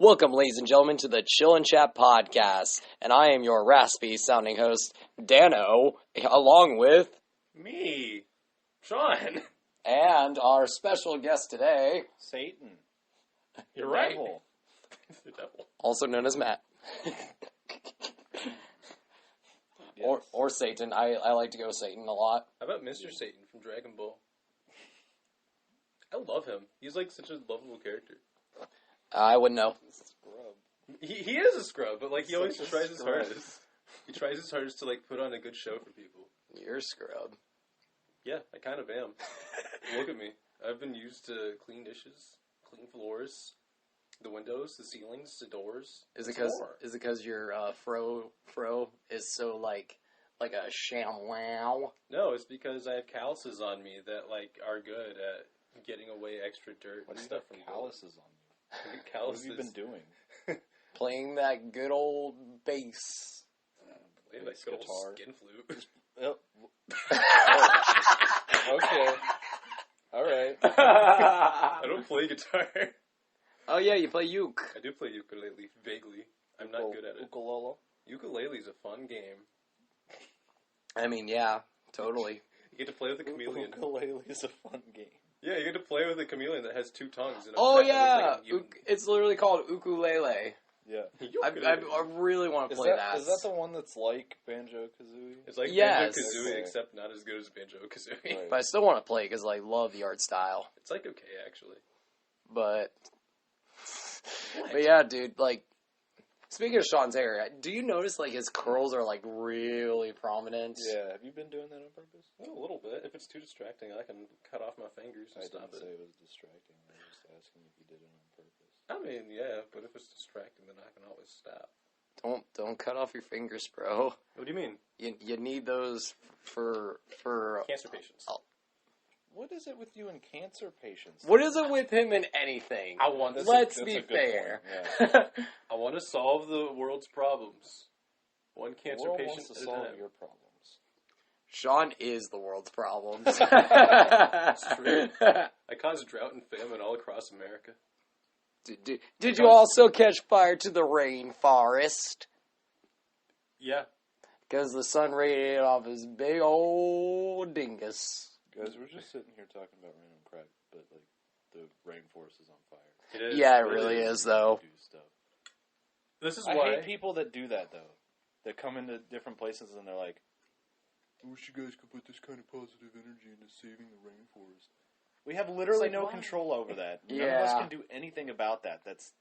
Welcome, ladies and gentlemen, to the Chill and Chat podcast, and I am your raspy-sounding host, Dano, along with... Me, Sean. And our special guest today... Satan. You're right. Devil. The devil. Also known as Matt. Yes. Or Satan. I like to go Satan a lot. How about Mr. Satan from Dragon Ball? I love him. He's like such a lovable character. I wouldn't know. Scrub. He is a scrub, but like he always Such a tries his scrub. hardest. He tries his hardest to like put on a good show for people. You're a scrub. Yeah, I kind of am. Look at me. I've been used to clean dishes, clean floors, the windows, the ceilings, the doors. Is it More. because your fro is so like a ShamWow? No, it's because I have calluses on me that like are good at getting away extra dirt What and do you stuff got from calluses on you? I get What calluses. have you been doing? Playing that good old bass. Play that good old Guitar. skin flute. Yep. Okay. Alright. I don't play guitar. Oh yeah, you play uke. I do play ukulele vaguely. I'm not good at it. Ukulele. Ukulele's a fun game. I mean, yeah, totally. You get to play with a chameleon. Ukulele is a fun game. Yeah, you get to play with a chameleon that has two tongues. And Oh that looks yeah, like a mutant. it's literally called ukulele. Yeah. I really want to play that. Is that the one that's like Banjo-Kazooie? It's like Yes. Banjo-Kazooie, Okay. except not as good as Banjo-Kazooie. Right. But I still want to play because I love the art style. It's like okay, actually. But yeah, dude. Like, speaking of Sean's hair, do you notice like his curls are like really prominent? Yeah. Have you been doing that on purpose? Well, a little bit. If it's too distracting, I can cut off my fingers and I stop didn't say it. it was distracting. I was just asking if you did it on purpose. I mean, yeah, but if it's distracting, then I can always stop. Don't cut off your fingers, bro. What do you mean? You need those for. Cancer patients. What is it with you and cancer patients? What is it with him and anything? I want That's to. Let's that's be a good fair. point, yeah. I want to solve the world's problems. One The cancer world patient wants to at a solve time. your problems. Sean is the world's problems. It's true. I cause drought and famine all across America. Did you also catch fire to the rainforest? Yeah. Because the sun radiated off his big old dingus. Guys, we're just sitting here talking about random crap, but like the rainforest is on fire. It is. Yeah, it really is, though. Do stuff. This is I why. hate people that do that though. That come into different places and they're like, "I wish you guys could put this kind of positive energy into saving the rainforest." We have literally like, no why? control over that. None of Yeah. us can do anything about that. That's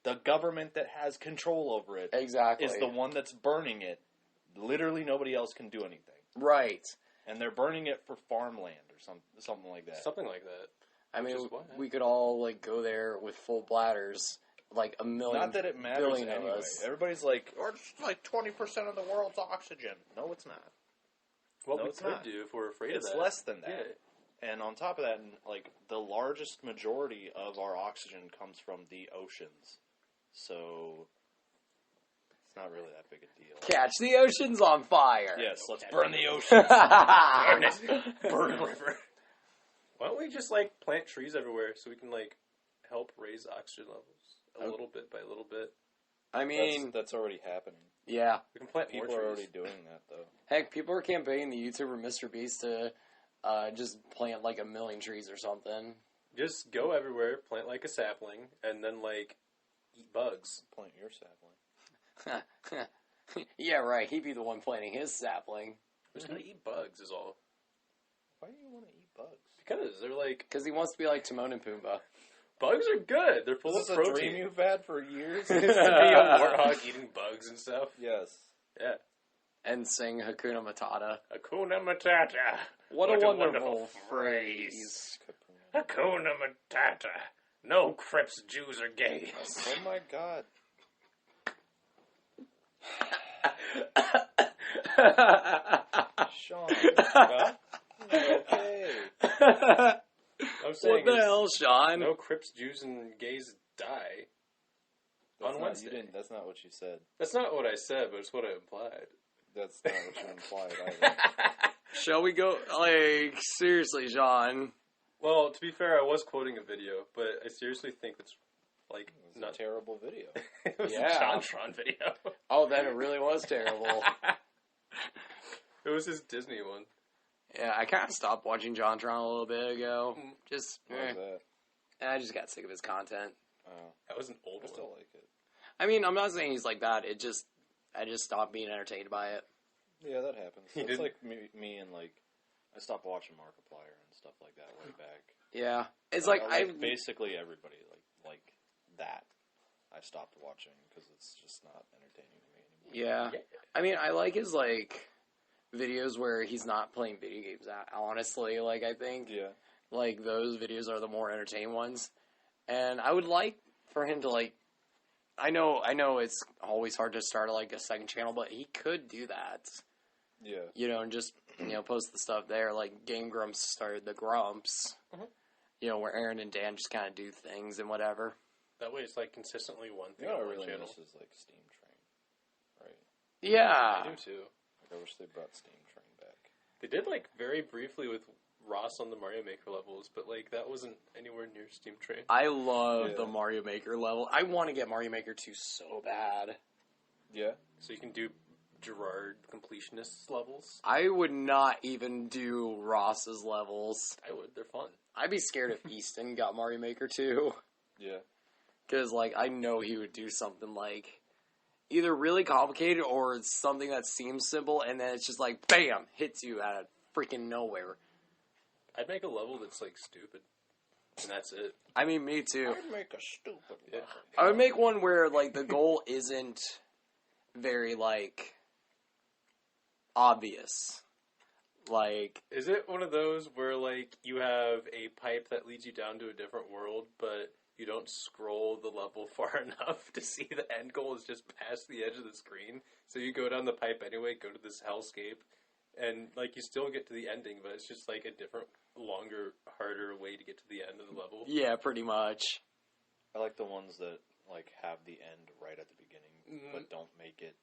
the government that has control over it. Exactly. Is the one that's burning it. Literally nobody else can do anything. Right. And they're burning it for farmland or something like that. Something like that. I mean, Which is why. we could all, like, go there with full bladders. Like, a million. Not that it matters billion of anyway. us. Everybody's like, or it's like 20% of the world's oxygen. No, it's not. What No, we it's could not. do if we're afraid It's of that. less than that. Yeah. And on top of that, like the largest majority of our oxygen comes from the oceans. So it's not really that big a deal. Catch the oceans on fire. Yes, let's burn the ocean. Burn it. Burn the river. Why don't we just, like, plant trees everywhere so we can, like, help raise oxygen levels a little bit by little bit? I mean, That's already happening. yeah. We can plant People more are trees. already doing that though. Heck, people are campaigning the YouTuber Mr. Beast to just plant, like, 1 million trees or something. Just go everywhere, plant like a sapling, and then, like, eat bugs. Plant your sapling. Yeah, right. He'd be the one planting his sapling. We're just gonna eat bugs is all. Why do you want to eat bugs? Because they're like, Because he wants to be like Timon and Pumbaa. bugs are good. They're full Is of this a protein. dream you've had for years? to be a warthog eating bugs and stuff. Yes. Yeah. And sing Hakuna Matata. Hakuna Matata. What a wonderful phrase. Hakuna Matata. No Crips, Jews, or gays. Oh my god. Sean. Okay. I'm saying What the is, hell, Sean? no Crips, Jews, and gays die on Wednesday. That's not what you said. That's not what I said, but it's what I implied. That's not what you implied either. Shall we go? Like, seriously, Sean. Well, to be fair, I was quoting a video, but I seriously think that's Like, It was not a terrible video. It was Yeah. a JonTron video. Oh, then it really was terrible. It was his Disney one. Yeah, I kind of stopped watching JonTron a little bit ago. Just, What was that? I just got sick of his content. That was an old I one. still like it. I mean, I'm not saying he's like that. I just stopped being entertained by it. Yeah, that happens. He It's didn't- like me and like I stopped watching Markiplier and stuff like that way back. Yeah, it's Like, like I I like basically everybody like that. I stopped watching because it's just not entertaining to me anymore. yeah. I mean, I like his like videos where he's not playing video games. Honestly, like I think Yeah. like those videos are the more entertaining ones, and I would like for him to like. I know it's always hard to start like a second channel, but he could do that. Yeah. You know, and just post the stuff there. Like Game Grumps started the Grumps. Mhm. You know, where Aaron and Dan just kind of do things and whatever. That way it's like consistently one You thing know on what I one really channel. miss is like Steam Train. Right. Yeah. I do too. Like I wish they brought Steam Train back. They did like very briefly with Ross on the Mario Maker levels, but like that wasn't anywhere near Steam Train. I love Yeah. the Mario Maker level. I want to get Mario Maker 2 so bad. Yeah. So you can do Gerard completionist levels. I would not even do Ross's levels. I would. They're fun. I'd be scared if Easton got Mario Maker 2. Yeah. Because, like, I know he would do something, like, either really complicated or it's something that seems simple and then it's just like, bam, hits you out of freaking nowhere. I'd make a level that's like stupid, and that's it. I mean, me too. I'd make a stupid Yeah. level. I would make one where, like, the goal isn't very, like, obvious. Like, Is it one of those where like you have a pipe that leads you down to a different world, but you don't scroll the level far enough to see the end goal is just past the edge of the screen? So you go down the pipe anyway, go to this hellscape, and like you still get to the ending, but it's just like a different, longer, harder way to get to the end of the level. yeah, pretty much. I like the ones that like have the end right at the beginning, Mhm. but don't make it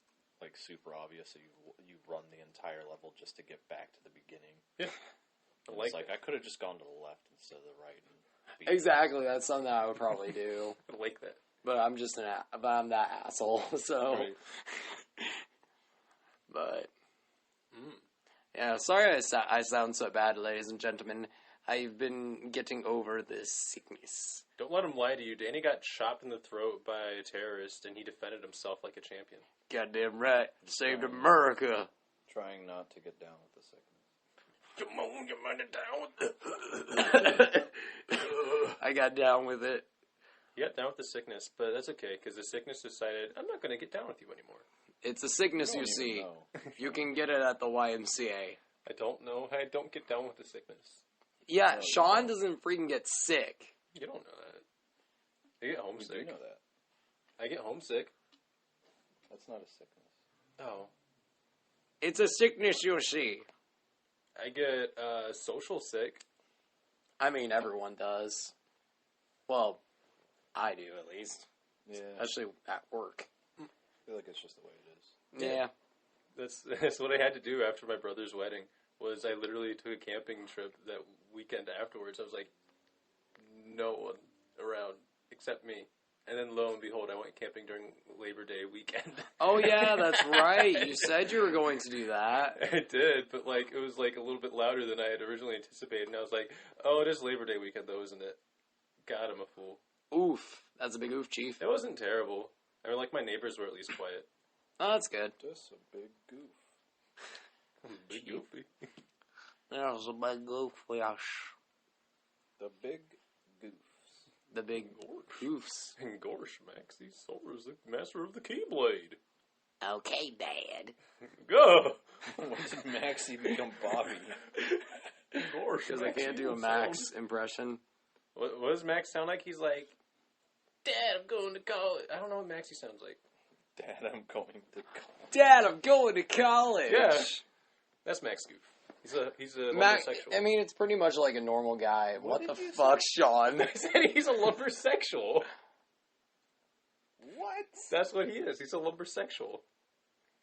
like super obvious. So you run the entire level just to get back to the beginning. Yeah, I And like it's like that. I could have just gone to the left instead of the right. And beat Exactly, that's something I would probably do. I like that. But I'm just but I'm that asshole, so. Right. But, Mm. yeah, sorry I sound so bad, ladies and gentlemen. I've been getting over this sickness. Don't let him lie to you. Danny got shot in the throat by a terrorist, and he defended himself like a champion. Goddamn right. Saved America. Trying not to get down with the sickness. Come on, you money down with it. I got down with it. He got down with the sickness, but that's okay, because the sickness decided, I'm not going to get down with you anymore. It's a sickness don't you even see. know. You can get it at the YMCA. I don't know. I don't get down with the sickness. Yeah, No, Sean doesn't freaking get sick. You don't know that. I get We do homesick. know that. I get homesick. That's not a sickness. Oh. It's a sickness you see. I get social sick. I mean, everyone does. Well, I do at least. Yeah. Especially at work. I feel like it's just the way it is. Yeah. That's what I had to do after my brother's wedding. Was I literally took a camping trip that weekend afterwards. I was like, no one around except me. And then lo and behold, I went camping during Labor Day weekend. Oh, yeah, that's right. You said you were going to do that. I did, but like it was like a little bit louder than I had originally anticipated. And I was like, oh, it is Labor Day weekend though, isn't it? God, I'm a fool. Oof. That's a big oof, Chief. It wasn't terrible. I mean, like my neighbors were at least quiet. Oh, that's good. Just a big goof. Big goofy. That was a big goof, yes. The big goofs. The big goofs. And Gorsh, Maxie Solar is the master of the Keyblade. Okay, Dad. Go! When did Maxie become Bobby? Gorsh. Because I can't do a Max impression. What does Max sound like? He's like, Dad, I'm going to college. I don't know what Maxie sounds like. Dad, I'm going to college. Dad, I'm going to college. Yeah. That's Max Goof. He's a Max, lumbersexual. I mean, it's pretty much like a normal guy. What did the you fuck, Sean? I said he's a lumbersexual. What? That's what he is. He's a lumbersexual.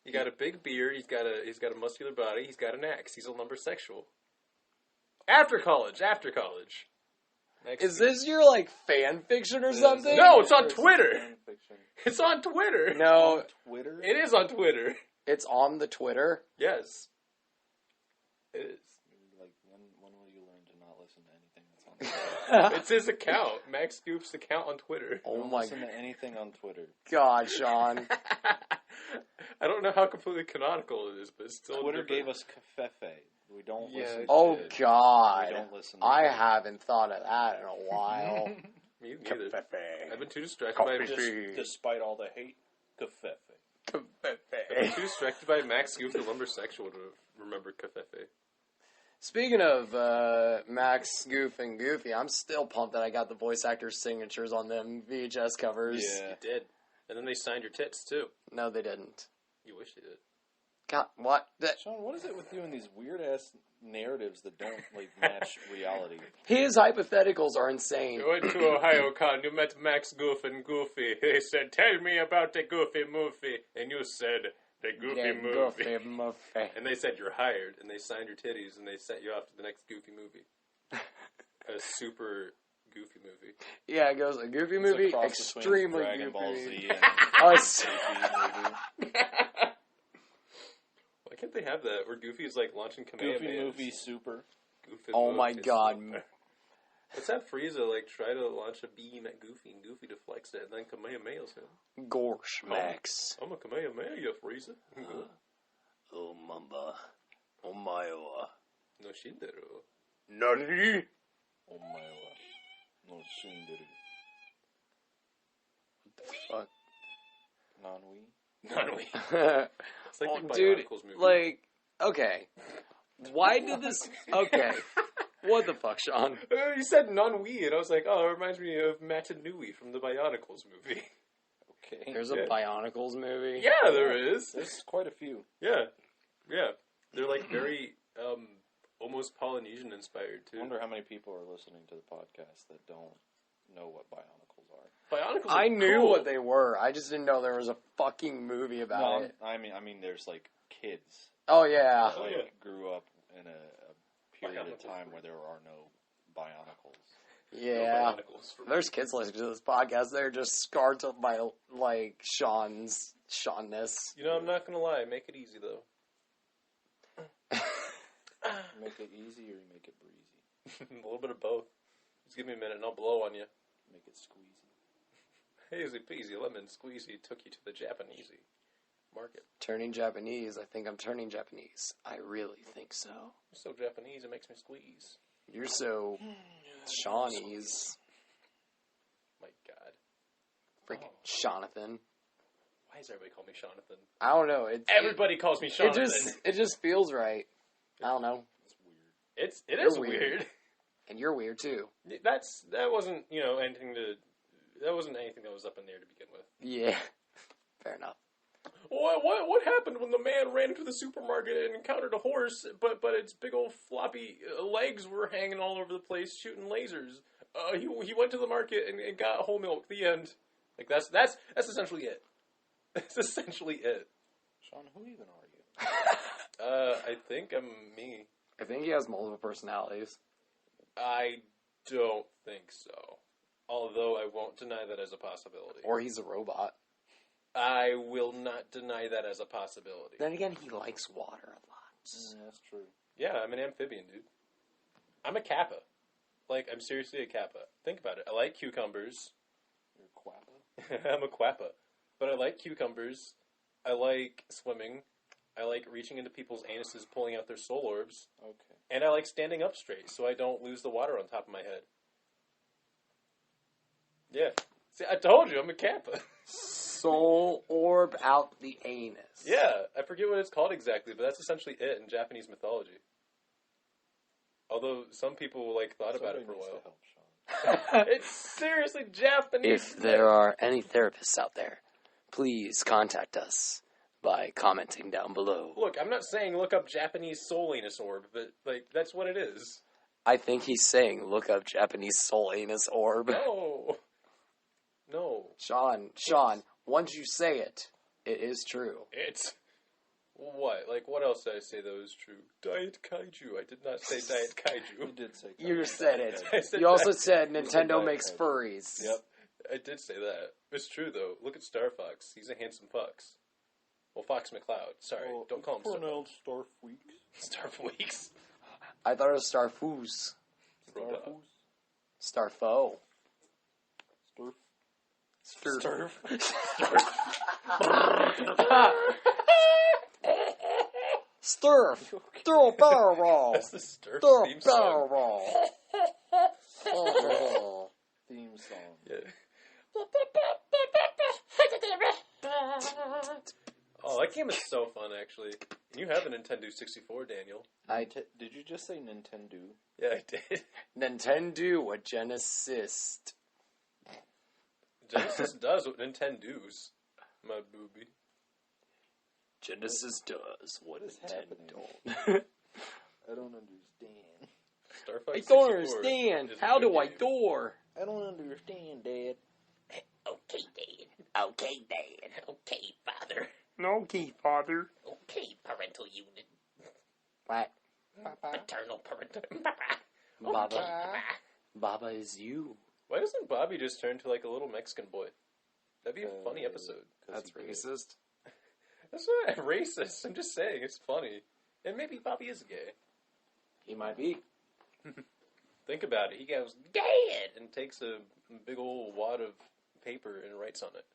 He got a big beard. He's got a muscular body. He's got an axe. He's a lumbersexual. After college. Is this your, like, fan fiction or something? No, it's on It's Twitter. fan fiction. It's on Twitter. No, On Twitter? It is on Twitter. it's on the Twitter. Yes. It is. Like, when will you learn to not listen to anything that's on Twitter? It's his account. Max Goof's account on Twitter. Oh Don't my listen to anything on Twitter. God, Sean. I don't know how completely canonical it is, but it's still Twitter different. gave us Cafefe. We don't Yeah, listen. it Oh did. God. We don't listen. To I Twitter. haven't thought of that in a while. Me neither. I've been too distracted by Despite all the hate, Cafefe. I've been too distracted by Max Goof the Lumbersexual to remember Cafefe. Speaking of Max, Goof, and Goofy, I'm still pumped that I got the voice actors' signatures on them VHS covers. Yeah. You did. And then they signed your tits, too. No, they didn't. You wish they did. God, what? Sean, what is it with you and these weird ass narratives that don't like match reality? His hypotheticals are insane. You went to Ohio Con, you met Max Goof and Goofy. They said, tell me about the Goofy movie. And you said, the Goofy Yeah, movie. Goofy movie. And they said, you're hired. And they signed your titties, and they sent you off to the next Goofy movie. A super Goofy movie. Yeah, it goes a Goofy It's movie, a cross between extremely Dragon Ball Goofy. Z and Us. Goofy movie. Why can't they have that? Where Goofy is like launching Kamehameha. Goofy movie super. Goofy Oh movie my is God. super. Let's have Frieza like try to launch a beam at Goofy and Goofy deflects it and then Kamehameha's him. Gorsh, Max. I'm a Kamehameha, Frieza. Oh, Mamba. Oh, Maiwa. No Shinderu. Nani? Oh my god. No Shinderu. Fuck. Nanui. Nanui. It's like the Dude, Bionicles movie. like, okay. Why did this... Okay. What the fuck, Sean? You said Nanui, and I was like, oh, it reminds me of Matanui from the Bionicles movie. Okay. There's a Yeah. Bionicles movie? Yeah, there is. There's quite a few. Yeah. Yeah. They're like very, almost Polynesian inspired, I too. wonder how many people are listening to the podcast that don't know what Bionicles are. Bionicles I are knew cool. what they were. I just didn't know there was a fucking movie about it. I mean, there's like kids Oh, yeah. that Oh, like yeah. grew up in a period of Bionicles time were- where there are no Bionicles. Yeah. Bionicles for There's kids listening to this podcast. They're just scarred up by, like, Seanness. You know, I'm not gonna lie. Make it easy though. You make it easy or you make it breezy? A little bit of both. Just give me a minute and I'll blow on you. Make it squeezy. Easy peasy, lemon squeezy took you to the Japanese market. Turning Japanese. I think I'm turning Japanese. I really think so. I'm so Japanese, it makes me squeeze. You're so Shawnees. My God. Freaking Jonathan. Why does everybody call me Jonathan? I don't know. Everybody calls me Jonathan. It just feels right. I don't know. It's weird. It You're is weird. weird. And you're weird too. That wasn't anything that was up in the air to begin with. Yeah. Fair enough. What happened when the man ran into the supermarket and encountered a horse, but its big old floppy legs were hanging all over the place shooting lasers? He went to the market and got whole milk. The end. Like that's essentially it. That's essentially it. Sean, who even are you? I think I'm me. I think he has multiple personalities. I don't think so. Although I won't deny that as a possibility. Or he's a robot. I will not deny that as a possibility. Then again, he likes water a lot. That's true. Yeah, I'm an amphibian, dude. I'm a kappa. Like, I'm seriously a kappa. Think about it. I like cucumbers. You're a quappa. I'm a quappa. But I like cucumbers. I like swimming. I like reaching into people's anuses, pulling out their soul orbs. Okay. And I like standing up straight so I don't lose the water on top of my head. Yeah. See, I told you, I'm a kappa. Soul orb out the anus. Yeah, I forget what it's called exactly, but that's essentially it in Japanese mythology. Although some people thought about it for a Somebody needs while. to help Sean. It's seriously Japanese. If there are any therapists out there, please contact us by commenting down below. Look, I'm not saying look up Japanese soul anus orb, but that's what it is. I think he's saying look up Japanese soul anus orb. No. Sean, once you say it, it is true. It's What? Like, what else did I say that was true? Diet Kaiju. I did not say Diet Kaiju. You did say You said it. I said You also Diet- said said Nintendo Diet makes Coke. furries. Yep. I did say that. It's true, though. Look at Star Fox. He's a handsome fox. Well, Fox McCloud. Sorry. Don't call him Star Fox. Starfweeks. Star Weeks. I thought it was Starfoos. Starfo. Sturf. Sturf. Throw a barrel roll. That's the Sturf Throw a theme barrel song. roll. Oh. Theme song. Yeah. Oh, that game is so fun, actually. You have a Nintendo 64, Daniel. Did you just say Nintendo? Yeah, I did. Nintendo, a Genesis. Genesis does what Nintendo's. My booby. Genesis does what is Nintendo. I don't understand. Star Fox I 64 don't understand. is a How good do I game. door? I don't understand, Dad. Okay, Dad. Okay, Dad. Okay, Father. No key, father. Okay, parental unit. What? Paternal parental. Baba. Baba is you. Why doesn't Bobby just turn to like a little Mexican boy? That'd be a funny episode. That's racist. That's not racist. I'm just saying it's funny. And maybe Bobby is gay. He might be. Think about it. He goes, "Dad!" and takes a big old wad of paper and writes on it.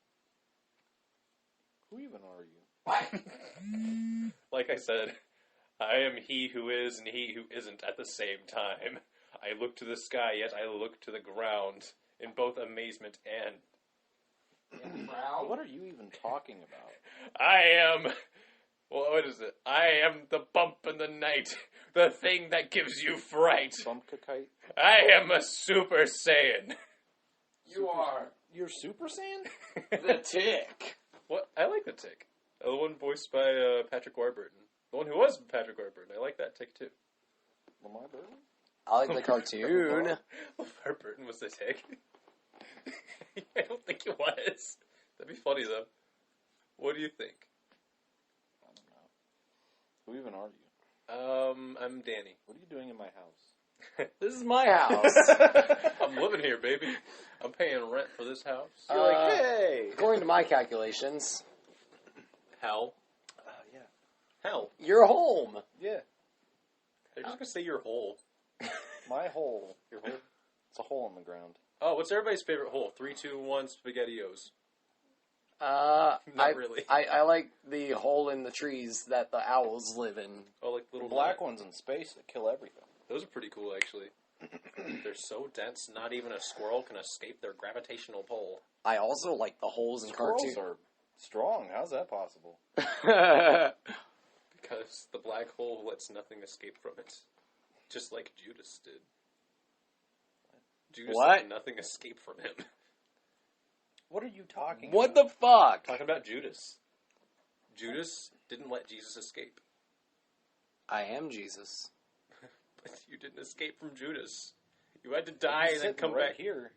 Who even are you? Like I said, I am he who is and he who isn't at the same time. I look to the sky, yet I look to the ground in both amazement and... What are you even talking about? I am... Well, what is it? I am the bump in the night, the thing that gives you fright. Bumpkakite? I am a Super Saiyan. You are You're Super Saiyan? the tick. What? I like the Tick. The one voiced by Patrick Warburton. The one who was Patrick Warburton. I like that Tick, too. Lamar Burton? I like the cartoon. LeVar Burton was the Tick. I don't think he was. That'd be funny, though. What do you think? I don't know. Who even are you? I'm Danny. What are you doing in my house? This is my house. I'm living here, baby. I'm paying rent for this house. You're like, hey! According to my calculations, Hell. Yeah. Hell. you're home. Yeah. They're just gonna say you're whole. My hole. Your hole? It's a hole in the ground. Oh, what's everybody's favorite hole? 3, 2, 1, SpaghettiOs. Not really. I like the hole in the trees that the owls live in. Oh, like The little black ones in space that kill everything. Those are pretty cool, actually. They're so dense, not even a squirrel can escape their gravitational pull. I also like the holes in Squirrels cartoons. are strong. How's that possible? Because the black hole lets nothing escape from it. Just like Judas did. Judas What? let nothing escape from him. What are you talking What about? the fuck? Talking about Judas. Judas didn't let Jesus escape. I am Jesus. But you didn't escape from Judas. You had to die and then Sitting come right back. here.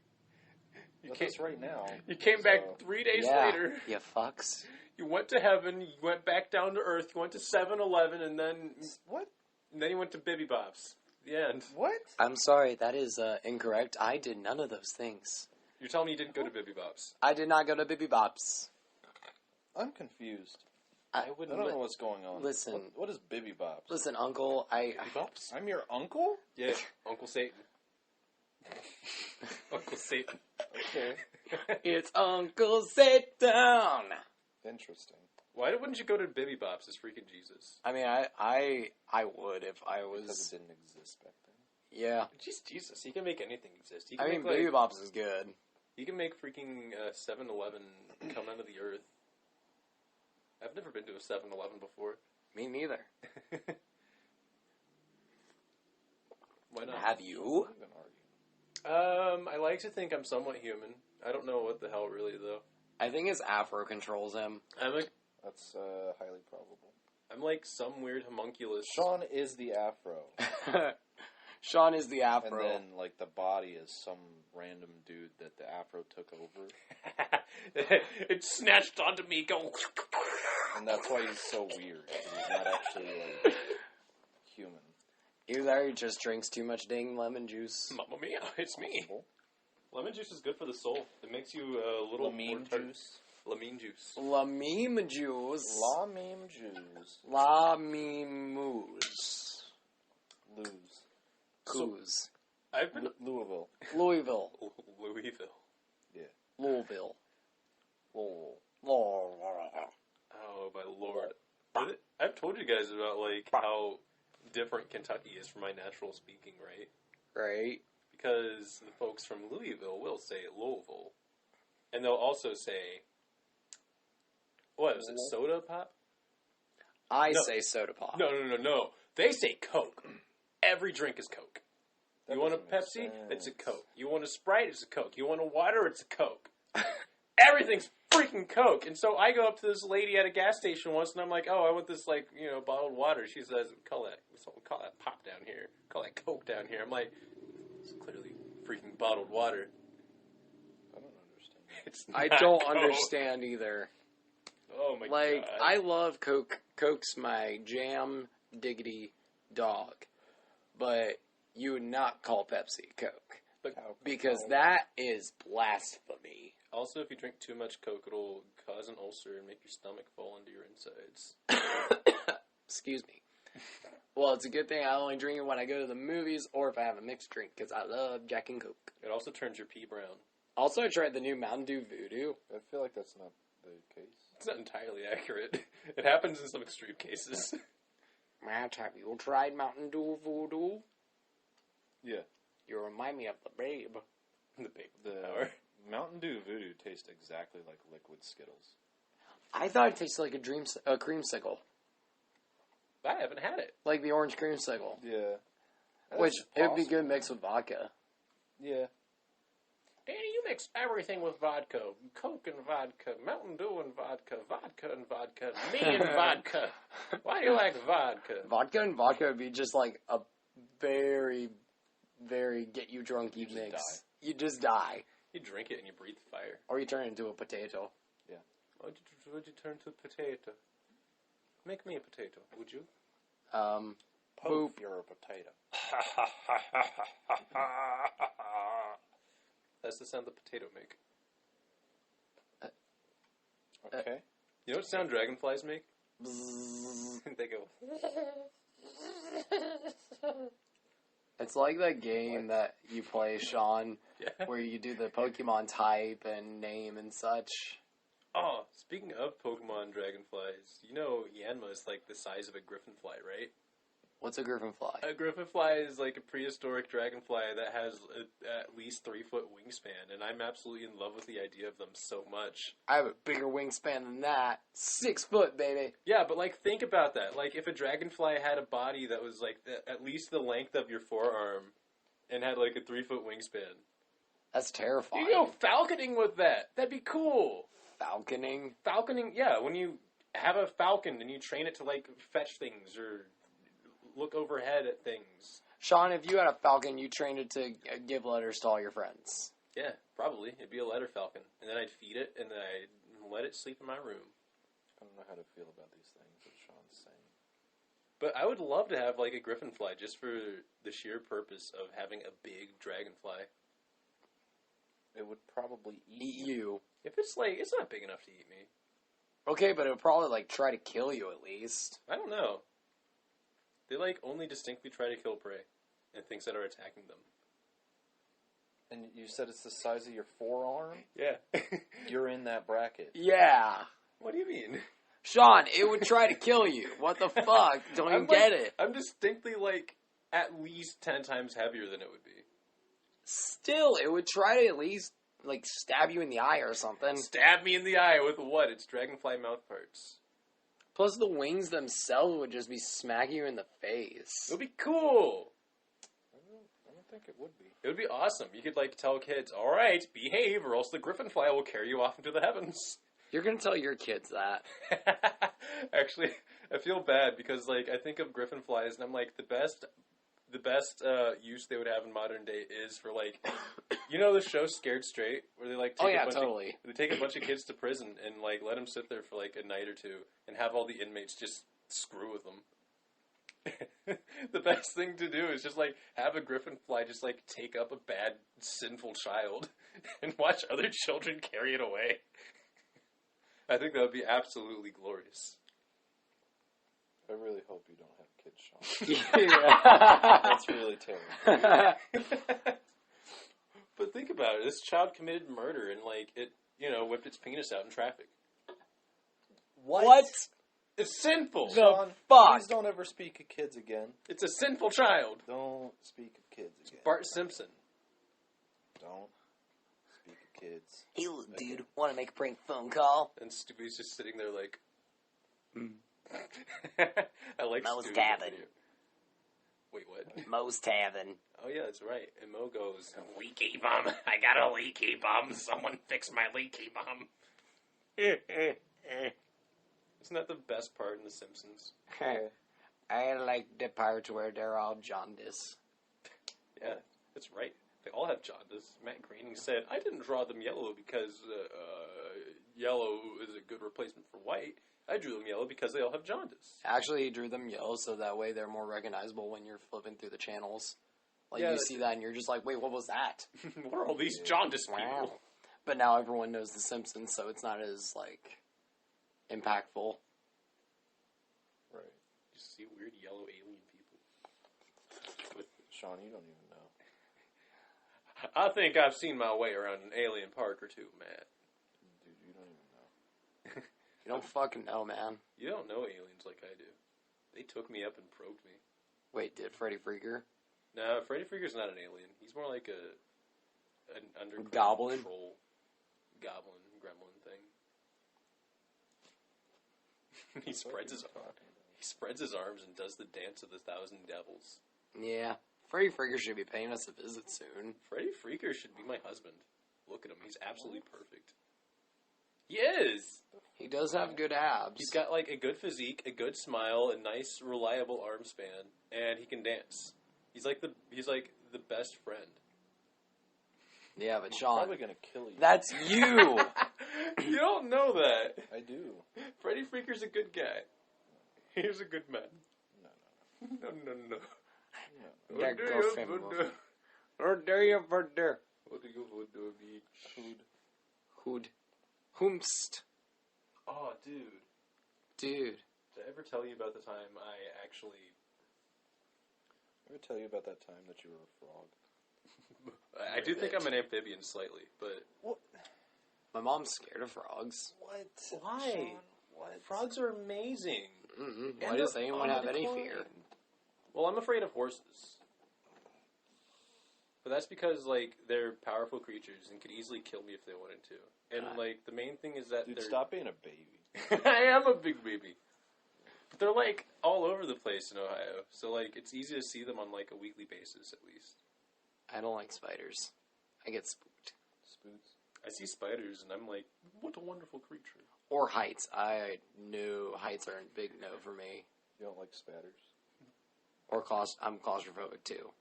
You With came, us right now. you came back So- 3 days Yeah, later. you fucks. You went to heaven, you went back down to earth, you went to 7-Eleven, and then What? you went to Bibby Bob's. The end. What? I'm sorry, that is incorrect. I did none of those things. You're telling me you didn't go to Bibby Bob's. I did not go to Bibi Bops. I'm confused. I I wouldn't. don't know what's going on. Listen. What is Bibby Bob's? Listen, Uncle. Bibby Bob's? I'm your uncle? Yeah, Uncle Satan. Uncle Satan. Okay. It's Uncle Satan. Interesting. Why wouldn't you go to Bibby Bob's as freaking Jesus? I mean, I would if I Because was. it didn't exist back then. Yeah. Just Jesus. He can make anything exist. He I can mean, make, Bibi Bops is good. he can make freaking 7-Eleven come out of the earth. I've never been to a 7-Eleven before. Me neither. Why not? Have you? Who even are you? I like to think I'm somewhat human. I don't know what the hell really though. I think his afro controls him. That's highly probable. I'm like some weird homunculus. Sean is the afro. Sean is the And afro. then, like, the body is some random dude that the afro took over. It snatched onto me. Go. And that's why he's so weird. 'Cause he's not actually, like, human. Either he just drinks too much dang lemon juice. Mamma mia, it's me. Possible. Lemon juice is good for the soul. It makes you a little more Lamine tart. juice. Lamine juice. La meme juice. La meme juice. La meme moose. Lose. Coos. I've been Louisville. Louisville. Louisville. Louisville. Lowell. Oh my lord! I've told you guys about like how different Kentucky is from my natural speaking, right? Right? Because the folks from Louisville will say Louisville, and they'll also say, "What is it? Soda pop?" I No. say soda pop. No. They say Coke. Every drink is Coke. That You want a doesn't make Pepsi? It's a sense. Coke. You want a Sprite? It's a Coke. You want a water? It's a Coke. Everything's freaking Coke. And so I go up to this lady at a gas station once, and I'm like, "Oh, I want this bottled water." She says, "We call that pop down here. We call that Coke down here." I'm like, "It's clearly freaking bottled water." I don't understand. It's I not don't Coke. understand either. Oh my Like, god! I love Coke. Coke's my jam diggity dog. But you would not call Pepsi Coke. Because that is blasphemy. Also, if you drink too much Coke, it'll cause an ulcer and make your stomach fall into your insides. Excuse me. Well, it's a good thing I only drink it when I go to the movies or if I have a mixed drink, because I love Jack and Coke. It also turns your pee brown. Also, I tried the new Mountain Dew Voodoo. I feel like that's not the case. It's not entirely accurate. It happens in some extreme cases. Matt, have you tried Mountain Dew Voodoo? Yeah. You remind me of the babe. The baby The power. Mountain Dew Voodoo tastes exactly like liquid Skittles. I thought it tasted like a creamsicle. I haven't had it. Like the orange creamsicle. Yeah. Which, it would be good mixed with vodka. Yeah. Danny, you mix everything with vodka. Coke and vodka. Mountain Dew and vodka. Vodka and vodka. Me and vodka. Why do you like vodka? Vodka and vodka would be just like a very, very get you drunk You just mix. die. You just die. You drink it and you breathe fire. Or you turn into a potato. Would you turn to a potato? Make me a potato, would you? Poop. You're a potato. That's the sound the potato make. Okay. You know what sound dragonflies make? Bzzz. They go. It's like that game that you play, Sean, Yeah. where you do the Pokemon type and name and such. Oh, speaking of Pokemon dragonflies, you know Yanma is like the size of a griffinfly, right? What's a griffinfly? A griffinfly is like a prehistoric dragonfly that has at least 3-foot wingspan, and I'm absolutely in love with the idea of them so much. I have a bigger wingspan than that. 6 foot, baby. Yeah, but like think about that. Like if a dragonfly had a body that was like at least the length of your forearm and had like a 3-foot wingspan. That's terrifying. You go falconing with that. That'd be cool. Falconing? Falconing, yeah, when you have a falcon and you train it to like fetch things or look overhead at things. Sean, if you had a falcon, you trained it to give letters to all your friends. Yeah, probably. It'd be a letter falcon. And then I'd feed it and then I'd let it sleep in my room. I don't know how to feel about these things that Sean's saying. But I would love to have like a griffinfly just for the sheer purpose of having a big dragonfly. It would probably Eat you. If it's like, it's not big enough to eat me. Okay, but it would probably, like, try to kill you at least. I don't know. They like only distinctly try to kill prey and things that are attacking them. And you said it's the size of your forearm? Yeah. You're in that bracket. Yeah. What do you mean? Sean, it would try to kill you. What the fuck? Don't you get it? I'm distinctly like at least 10 times heavier than it would be. Still, it would try to at least, like, stab you in the eye or something. Stab me in the eye with what? It's dragonfly mouth parts. Plus, the wings themselves would just be smacking you in the face. It would be cool. I don't think it would be. It would be awesome. You could like tell kids, all right, behave or else the griffinfly will carry you off into the heavens. You're gonna tell your kids that. Actually, I feel bad because like I think of griffinflies and I'm like the the best use they would have in modern day is for like, you know, the show Scared Straight, where they like take totally. They take a bunch of kids to prison and like let them sit there for like a night or two and have all the inmates just screw with them. The best thing to do is just like have a griffin fly just like take up a bad sinful child and watch other children carry it away. I think that would be absolutely glorious. I really hope you don't have kids, Sean. That's really terrible. But think about it. This child committed murder and like it, you know, whipped its penis out in traffic. What? It's sinful. Sean, fuck? please don't ever speak of kids again. It's a sinful child. Don't speak of kids again. Bart Simpson. Don't speak of kids. Hey, little dude, want to make a prank phone call? And Stewie's just sitting there like... Mm. I like Mo's Stewie. Tavern. Wait, what? Mo's Tavern. Oh, yeah, that's right. And Mo goes... Leaky bum. I got a leaky bum. Someone fix my leaky bum. Isn't that the best part in The Simpsons? I like the part where they're all jaundice. Yeah, that's right. They all have jaundice. Matt Groening said, I didn't draw them yellow because yellow is a good replacement for white. I drew them yellow because they all have jaundice. Actually, he drew them yellow so that way they're more recognizable when you're flipping through the channels. Like, Yeah, you see that and you're just like, wait, what was that? What are all these jaundice people? But now everyone knows The Simpsons, so it's not as, like, impactful. Right. You see weird yellow alien people. Sean, you don't even know. I think I've seen my way around an alien park or two, Matt. Dude, you don't even know. You don't fucking know, man. You don't know aliens like I do. They took me up and probed me. Wait, did Freddy Freaker? No, Freddy Freaker's not an alien. He's more like an underground Goblin? troll, goblin, gremlin thing. He spreads his arms and does the dance of the 1,000 devils. Yeah. Freddy Freaker should be paying us a visit soon. Freddy Freaker should be my husband. Look at him. He's absolutely perfect. He is! He does have good abs. He's got like a good physique, a good smile, a nice, reliable arm span, and he can dance. He's like the best friend. Yeah, but I'm Sean, probably gonna kill you. that's you! You don't know that. I do. Freddy Freaker's a good guy. He's a good man. No. That girlfriend will- Or dare you for der? What do you would do, bitch? Hood. Whomst. Oh, dude. Dude. Did I ever tell you about the time I actually... I'm gonna tell you about that time that you were a frog. I do think I'm an amphibian slightly, but... What? My mom's scared of frogs. What? Why? Sean, what? Frogs are amazing. Why And does they're anyone on have the any decline. fear? Well, I'm afraid of horses. But that's because, like, they're powerful creatures and could easily kill me if they wanted to. And, like, the main thing is that Dude, they're... stop being a baby. I am a big baby. But they're, like, all over the place in Ohio. So, like, it's easy to see them on, like, a weekly basis, at least. I don't like spiders. I get spooked. Spoots. I see spiders, and I'm like, what a wonderful creature. Or heights. I knew heights are a big no for me. You don't like spatters? Or I'm claustrophobic, too.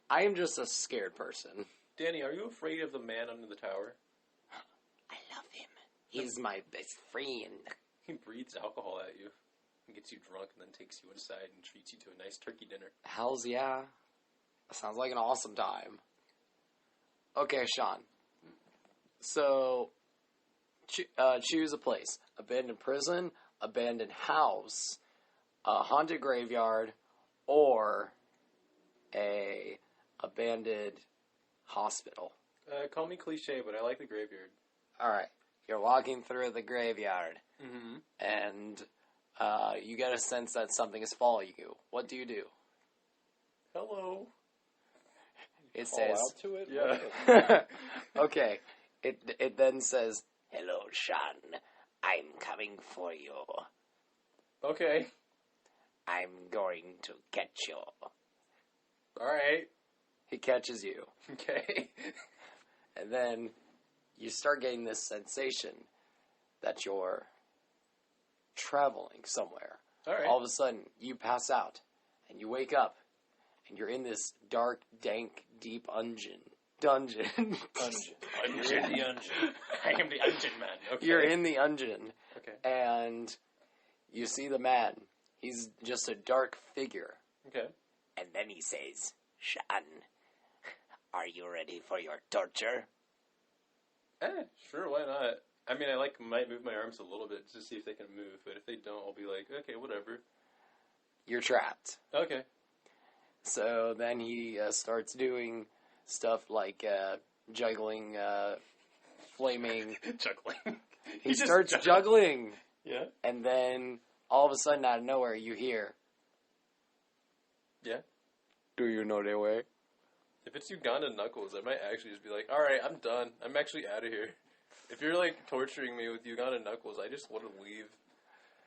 I am just a scared person. Danny, are you afraid of the man under the tower? I love him. He's my best friend. He breathes alcohol at you. And gets you drunk and then takes you inside and treats you to a nice turkey dinner. Hells yeah. Sounds like an awesome time. Okay, Sean. So, choose a place. Abandoned prison, abandoned house, a haunted graveyard, or a abandoned hospital. Call me cliche, but I like the graveyard. Alright, you're walking through the graveyard, Mm-hmm. and you get a sense that something is following you. What do you do? Hello. It Call says... out to it? Yeah. Okay. It then says, Hello, Sean. I'm coming for you. Okay. I'm going to catch you. Alright. he catches you. Okay. And then you start getting this sensation that you're traveling somewhere. Alright. All of a sudden, you pass out, and you wake up, and you're in this dark, dank, deep dungeon. You're in the dungeon. I am the dungeon man. Okay. You're in the dungeon, Okay. and you see the man. He's just a dark figure. Okay. And then he says, Sean, are you ready for your torture? Sure, why not? I mean, I might move my arms a little bit to see if they can move, but if they don't, I'll be like, okay, whatever. You're trapped. Okay. So then he starts doing stuff like juggling, flaming. Juggling. He just starts juggling, Yeah. and then all of a sudden, out of nowhere, you hear, Yeah. "Do you know the way?" If it's Uganda Knuckles, I might actually just be like, alright, I'm done. I'm actually out of here. If you're, like, torturing me with Uganda Knuckles, I just want to leave.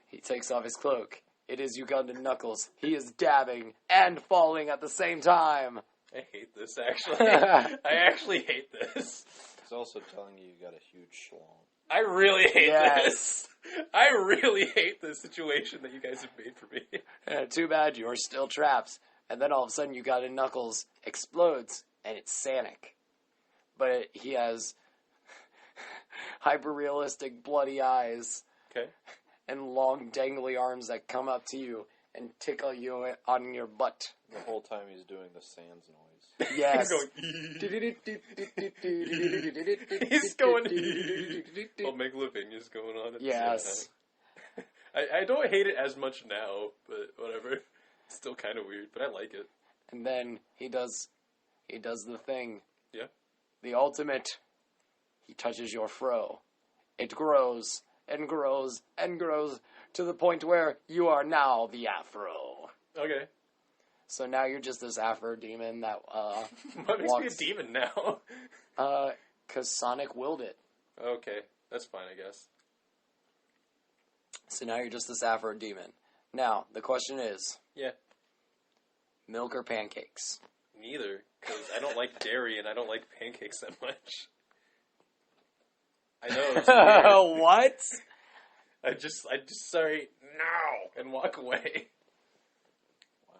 He takes off his cloak. It is Ugandan Knuckles. He is dabbing and falling at the same time. I hate this, actually. I actually hate this. He's also telling you got a huge schlong. I really hate Yes. this. I really hate this situation that you guys have made for me. Too bad you're still trapped. And then all of a sudden, Ugandan Knuckles explodes, and it's Sonic. But he has hyper-realistic bloody eyes Okay. and long dangly arms that come up to you and tickle you on your butt. The whole time he's doing the Sans noise. Yes. He's going. Well, Megalovania's going on at the Yes. same time. I don't hate it as much now, but whatever. It's still kind of weird, but I like it. And then he does the thing. Yeah. The ultimate. He touches your fro. It grows and grows and grows to the point where you are now the afro. Okay. So now you're just this afro demon that What makes walks. me a demon now? 'Cause Sonic willed it. Okay, that's fine, I guess. So now you're just this afro demon. Now the question is, Yeah. milk or pancakes? Neither, because I don't like dairy and I don't like pancakes that much. I know. It's weird. What? I just sorry, no, and walk away. Wow.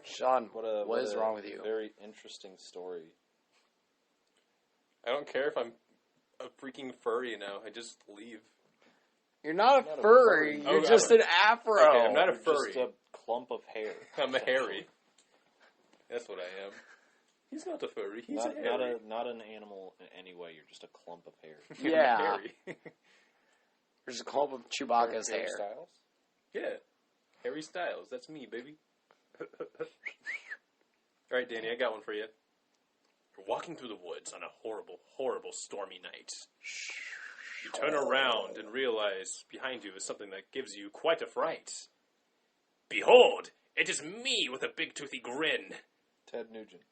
Sean, What what is wrong with you? Very interesting story. I don't care if I'm a freaking furry now. I just leave. You're not a Not a furry. furry. You're Oh, just an afro. Okay, I'm not a You're furry. Just a clump of hair. I'm a hairy. That's what I am. He's not a furry. He's Not, a hairy. not an animal in any way. You're just a clump of hair. Yeah. I'm a hairy. There's a clump of Chewbacca's hair. Hairstyles? Yeah. Harry Styles. That's me, baby. Alright, Danny, I got one for you. You're walking through the woods on a horrible, horrible stormy night. You turn around and realize behind you is something that gives you quite a fright. Behold, it is me with a big toothy grin. Ted Nugent.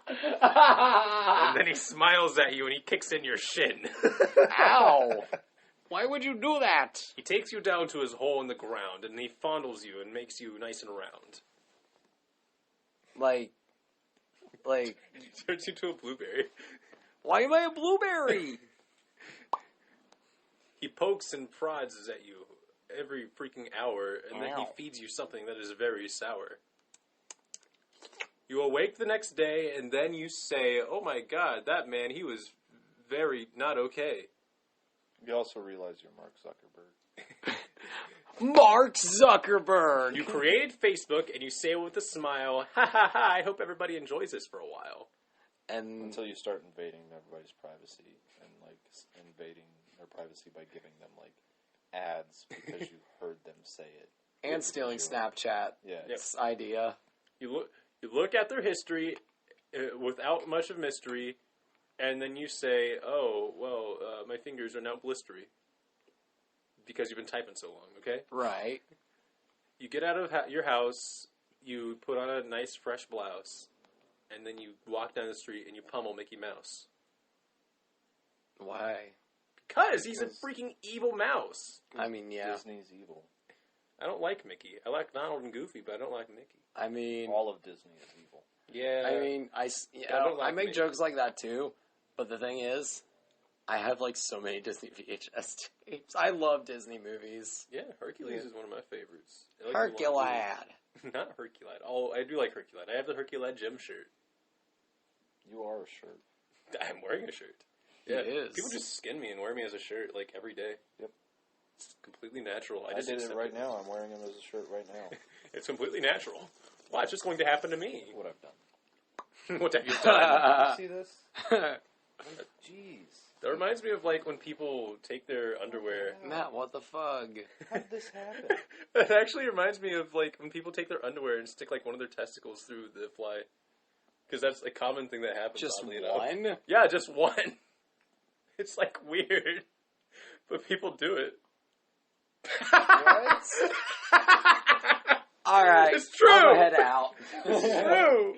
And then he smiles at you and he kicks in your shin. Ow! Why would you do that? He takes you down to his hole in the ground and he fondles you and makes you nice and round. Like, He turns you into a blueberry. why am I a blueberry? He pokes and prods at you every freaking hour, and then he Ow. feeds you something that is very sour. You awake the next day, and then you say, oh my god, that man, he was very not okay. You also realize you're Mark Zuckerberg. Mark Zuckerberg! You created Facebook, and you say with a smile, ha ha ha, I hope everybody enjoys this for a while. And Until you start invading everybody's privacy and like invading their privacy by giving them like ads because you heard them say it. and stealing Snapchat. Yeah. This idea. You look at their history without much of mystery, and then you say, oh, well, my fingers are now blistery. Because you've been typing so long, okay? Right. You get out of your house, you put on a nice fresh blouse, and then you walk down the street and you pummel Mickey Mouse. Why? Because he's a freaking evil mouse. I mean, yeah. Disney's evil. I don't like Mickey. I like Donald and Goofy, but I don't like Mickey. I mean, All of Disney is evil. Yeah. I mean, I don't like I make me. jokes like that too, but the thing is, I have like so many Disney VHS tapes. I love Disney movies. Yeah, Hercules is one of my favorites. I like it a lot. Herculad. Not Herculite. Oh, I do like Herculite. I have the Herculite gym shirt. You are a shirt. I'm wearing a shirt. He Yeah, is. people just skin me and wear me as a shirt like every day. Yep. It's completely natural. I just did it accept right now. I'm wearing him as a shirt right now. It's completely natural. Why? It's just going to happen to me. What I've done. What have you done? You see this? Jeez. That reminds me of like when people take their underwear. Matt, what the fuck? How did this happen? It actually reminds me of like when people take their underwear and stick like one of their testicles through the fly. Because that's a common thing that happens. Just oddly enough. one? Yeah, just one. It's like weird, but people do it. What? Alright. It's true. I'm gonna head out. It's true.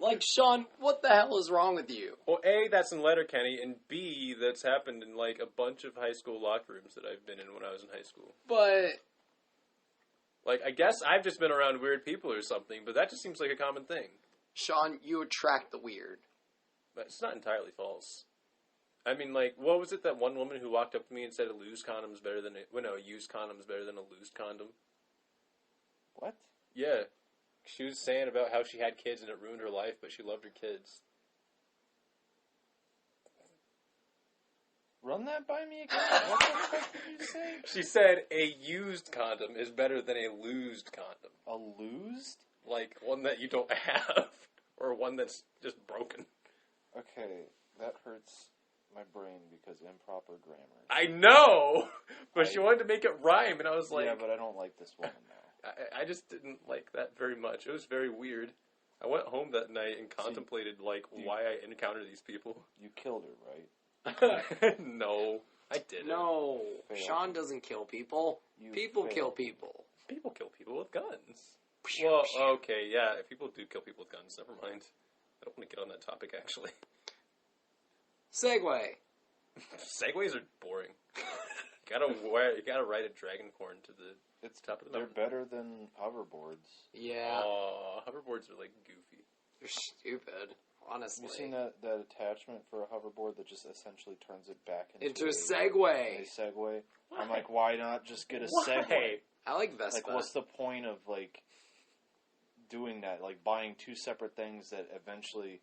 Like, Sean, what the hell is wrong with you? Well, A, that's in Letterkenny, and B, that's happened in like a bunch of high school locker rooms that I've been in when I was in high school. But Like, I guess I've just been around weird people or something, but that just seems like a common thing. Sean, you attract the weird. But it's not entirely false. I mean, like, what was it that one woman who walked up to me and said a used condom is better than a used condom is better than a loosed condom? What? Yeah. She was saying about how she had kids and it ruined her life, but she loved her kids. Run that by me again? What the fuck did you say? She said a used condom is better than a loosed condom. A loosed? Like, one that you don't have. Or one that's just broken. Okay, that hurts my brain because improper grammar. I know! But she wanted to make it rhyme, and I was like... Yeah, but I don't like this woman now. I just didn't like that very much. It was very weird. I went home that night and contemplated, why I encounter these people. You killed her, right? No, I didn't. No, Fail. Sean doesn't kill people. You People failed. kill people. People kill people with guns. Well, okay, yeah, if people do kill people with guns, never mind. I don't want to get on that topic, actually. Segway. Segways are boring. You gotta ride a dragoncorn to the It's top of the They're mountain. better than hoverboards. Yeah, Oh, hoverboards are, like, goofy. they're stupid. Honestly, Have you seen that attachment for a hoverboard that just essentially turns it back into a a Segway. Segway? Why? I'm like, why not just get a Why? Segway? I like Vespa. Like, what's the point of, like, doing that? Like, buying two separate things that eventually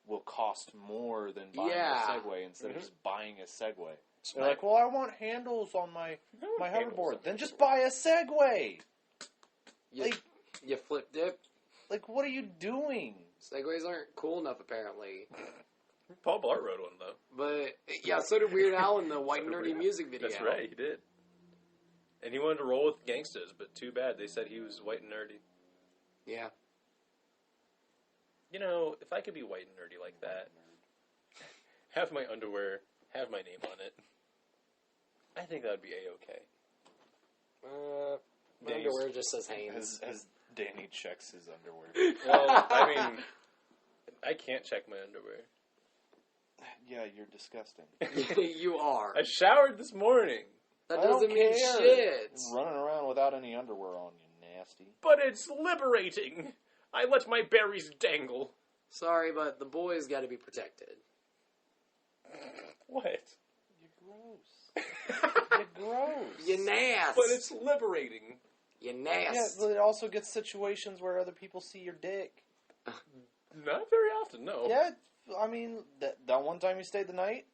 will cost more than buying Yeah. a Segway instead of Mhm. just buying a Segway. Just They're buy- like, well, I want handles on my Handles hoverboard. on Then it. just buy a Segway. you, Like, you flip dip. like, what are you doing? Segways aren't cool enough, apparently. Paul Blart rode one, though. But yeah, so did Weird Al in the White Nerdy music video. That's right, he did. And he wanted to roll with gangsters, but too bad. They said he was white and nerdy. Yeah. You know, if I could be white and nerdy like that, have my underwear, have my name on it, I think that would be A-okay. My underwear just says Hanes. As Danny checks his underwear. Well, I mean, I can't check my underwear. Yeah, you're disgusting. You are. I showered this morning, That I don't doesn't mean care. shit. Running around without any underwear on, you nasty. but it's liberating. I let my berries dangle. Sorry, but the boys got to be protected. What? You're gross. You're gross. You nasty. But it's liberating. You Yeah, nasty. but it also gets situations where other people see your dick. Not very often, no. Yeah, I mean, that one time you stayed the night,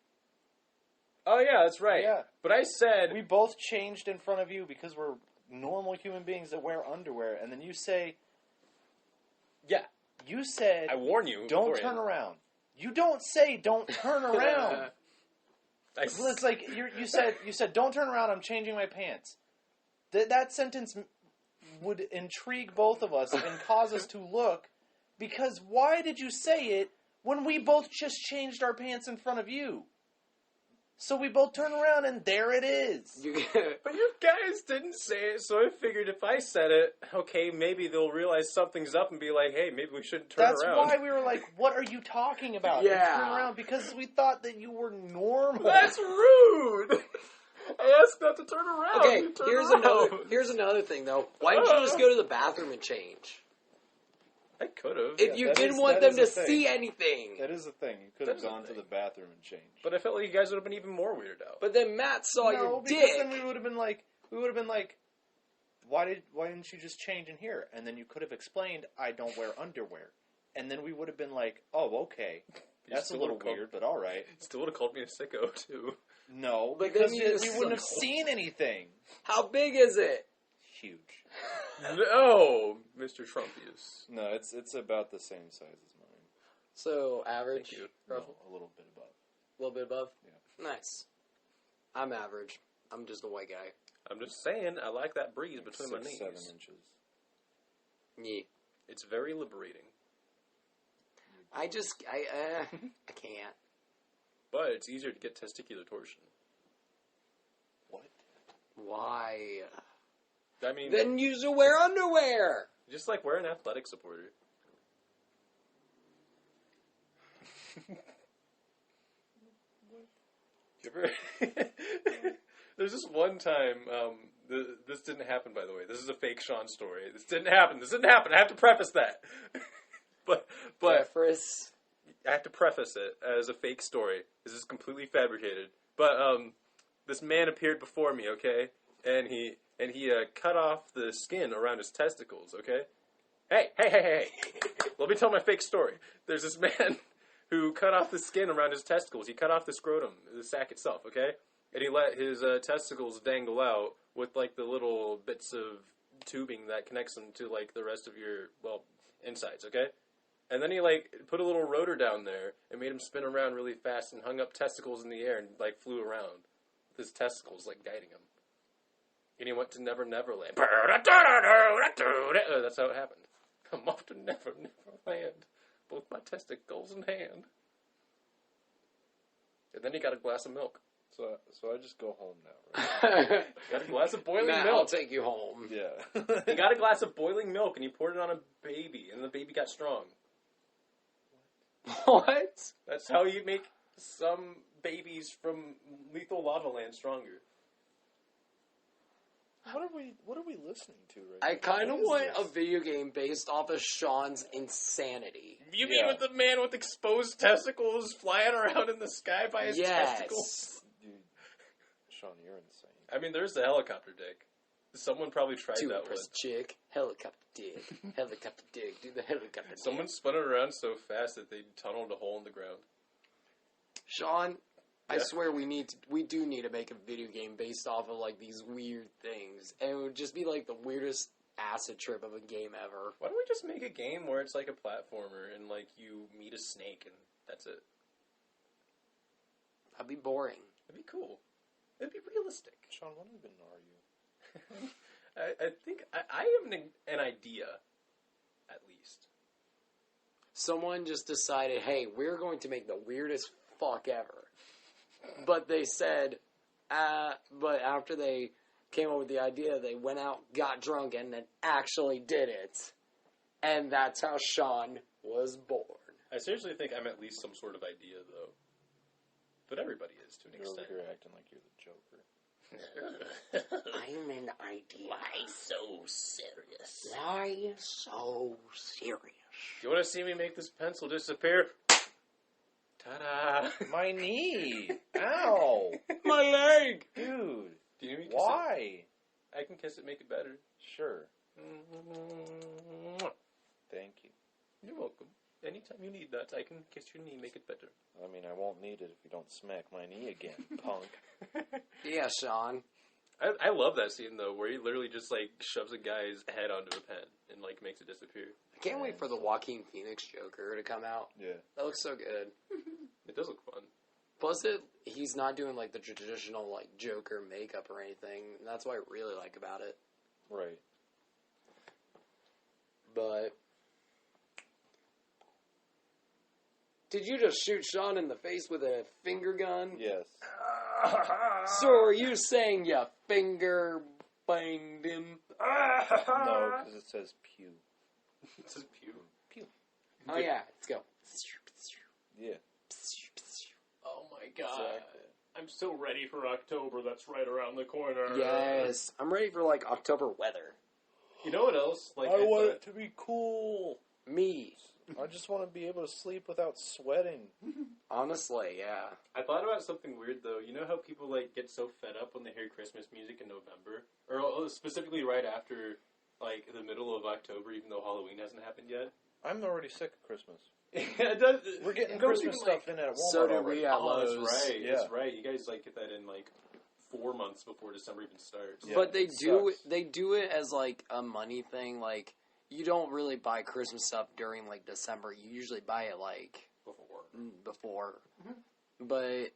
Oh, yeah, that's right. Yeah. But I said... we both changed in front of you because we're normal human beings that wear underwear, and then you say... Yeah. You said, I warn you. don't beforehand. turn around. You don't say, don't turn around. Well, it's like, you said, don't turn around, I'm changing my pants. That sentence would intrigue both of us and cause us to look, because why did you say it when we both just changed our pants in front of you? So we both turn around and there it is. But you guys didn't say it, so I figured if I said it, okay, maybe they'll realize something's up and be like, hey, maybe we shouldn't turn That's around. why we were like, what are you talking about? Yeah. And turn around, because we thought that you were normal. That's rude! I asked not to turn around. Okay, You turn here's around. another thing though. Why didn't you just go to the bathroom and change? I could have. If you that didn't is- want that them is to a thing. see anything. That is the thing. You could That have is a gone to thing. the bathroom and changed. But I felt like you guys would have been even more weirded out. But then Matt saw no, your because dick. then we would have been like, why didn't you just change in here? And then you could have explained, I don't wear underwear. And then we would have been like, oh, okay. That's a little weird, but all right. Still would have called me a sicko, too. No, But because then we wouldn't have seen anything. How big is it? Huge. No, Mr. Trumpius. No, it's about the same size as mine. So, average? Thank you. No, a little bit above. A little bit above? Yeah. Nice. I'm average. I'm just a white guy. I'm just saying, I like that breeze between my knees. 7 inches. Yeah. It's very liberating. I can't. But it's easier to get testicular torsion. What? Why? I mean... Then you should wear underwear! Just like wear an athletic supporter. You ever... There's this one time, this didn't happen, by the way. This is a fake Sean story. This didn't happen. I have to preface that. but Preface. I have to preface it as a fake story. This is completely fabricated. But this man appeared before me, okay? And he cut off the skin around his testicles, okay? Hey. Let me tell my fake story. There's this man who cut off the skin around his testicles. He cut off the scrotum, the sac itself, okay? And he let his testicles dangle out with, like, the little bits of tubing that connects them to, like, the rest of your, well, insides, okay? And then he, like, put a little rotor down there and made him spin around really fast and hung up testicles in the air and, like, flew around with his testicles, like, guiding him. And he went to Never Neverland. That's how it happened. I'm off to Never Neverland. Both my testicles in hand. And then he got a glass of milk. So I just go home now, right? Got a glass of boiling Matt, milk. I'll take you home. Yeah. He got a glass of boiling milk and he poured it on a baby, and the baby got strong. What? That's how you make some babies from Lethal Lava Land stronger. What are we listening to right I now? kind of What is want a this? video game based off of Sean's insanity. You mean with the man with exposed testicles flying around in the sky by his testicles? Dude, Sean, you're insane. I mean, there's the helicopter dick. Someone probably tried that one. Chick, helicopter dick, helicopter dick, do the helicopter dick. Someone spun it around so fast that they tunneled a hole in the ground. Sean, I Yeah. swear we do need to make a video game based off of like these weird things, and it would just be like the weirdest acid trip of a game ever. Why don't we just make a game where it's like a platformer and like you meet a snake and that's it? That'd be boring. It'd be cool. It'd be realistic. Sean, what even are you? I think I have an idea, at least. Someone just decided, hey, we're going to make the weirdest fuck ever. But they said, but after they came up with the idea, they went out, got drunk, and then actually did it. And that's how Sean was born. I seriously think I'm at least some sort of idea, though. But everybody is, to an You're over extent. here acting like you're the Joker. I'm an idea. Why so serious? Why so serious? You want to see me make this pencil disappear? Ta-da! My knee! Ow! My leg! Dude, Do you need me to kiss why? it? I can kiss it, make it better. Sure. Thank you. You're welcome. Anytime you need that, I can kiss your knee, make it better. I mean, I won't need it if you don't smack my knee again, punk. Yeah, Sean. I love that scene, though, where he literally just, like, shoves a guy's head onto a pen and, like, makes it disappear. I can't wait for the Joaquin Phoenix Joker to come out. Yeah. That looks so good. It does look fun. Plus, he's not doing, like, the traditional, like, Joker makeup or anything. And that's what I really like about it. Right. But... did you just shoot Sean in the face with a finger gun? Yes. So are you saying you finger banged him? No, because it says pew. It says pew. Pew. Oh yeah, let's go. Yeah. Oh my god. Exactly. I'm so ready for October. That's right around the corner. Yes, I'm ready for like October weather. You know what else? Like I want it to be cool. Me. I just want to be able to sleep without sweating. Honestly, yeah. I thought about something weird though. You know how people like get so fed up when they hear Christmas music in November, or specifically right after like the middle of October, even though Halloween hasn't happened yet. I'm already sick of Christmas. It does. We're getting don't Christmas even, like, stuff in at Walmart So do already. we at Oh, that's Lowe's. right. Yeah. That's right. You guys like get that in like 4 months before December even starts. Yeah, But they it do sucks. they do it as like a money thing. Like you don't really buy Christmas stuff during like December. You usually buy it like before. But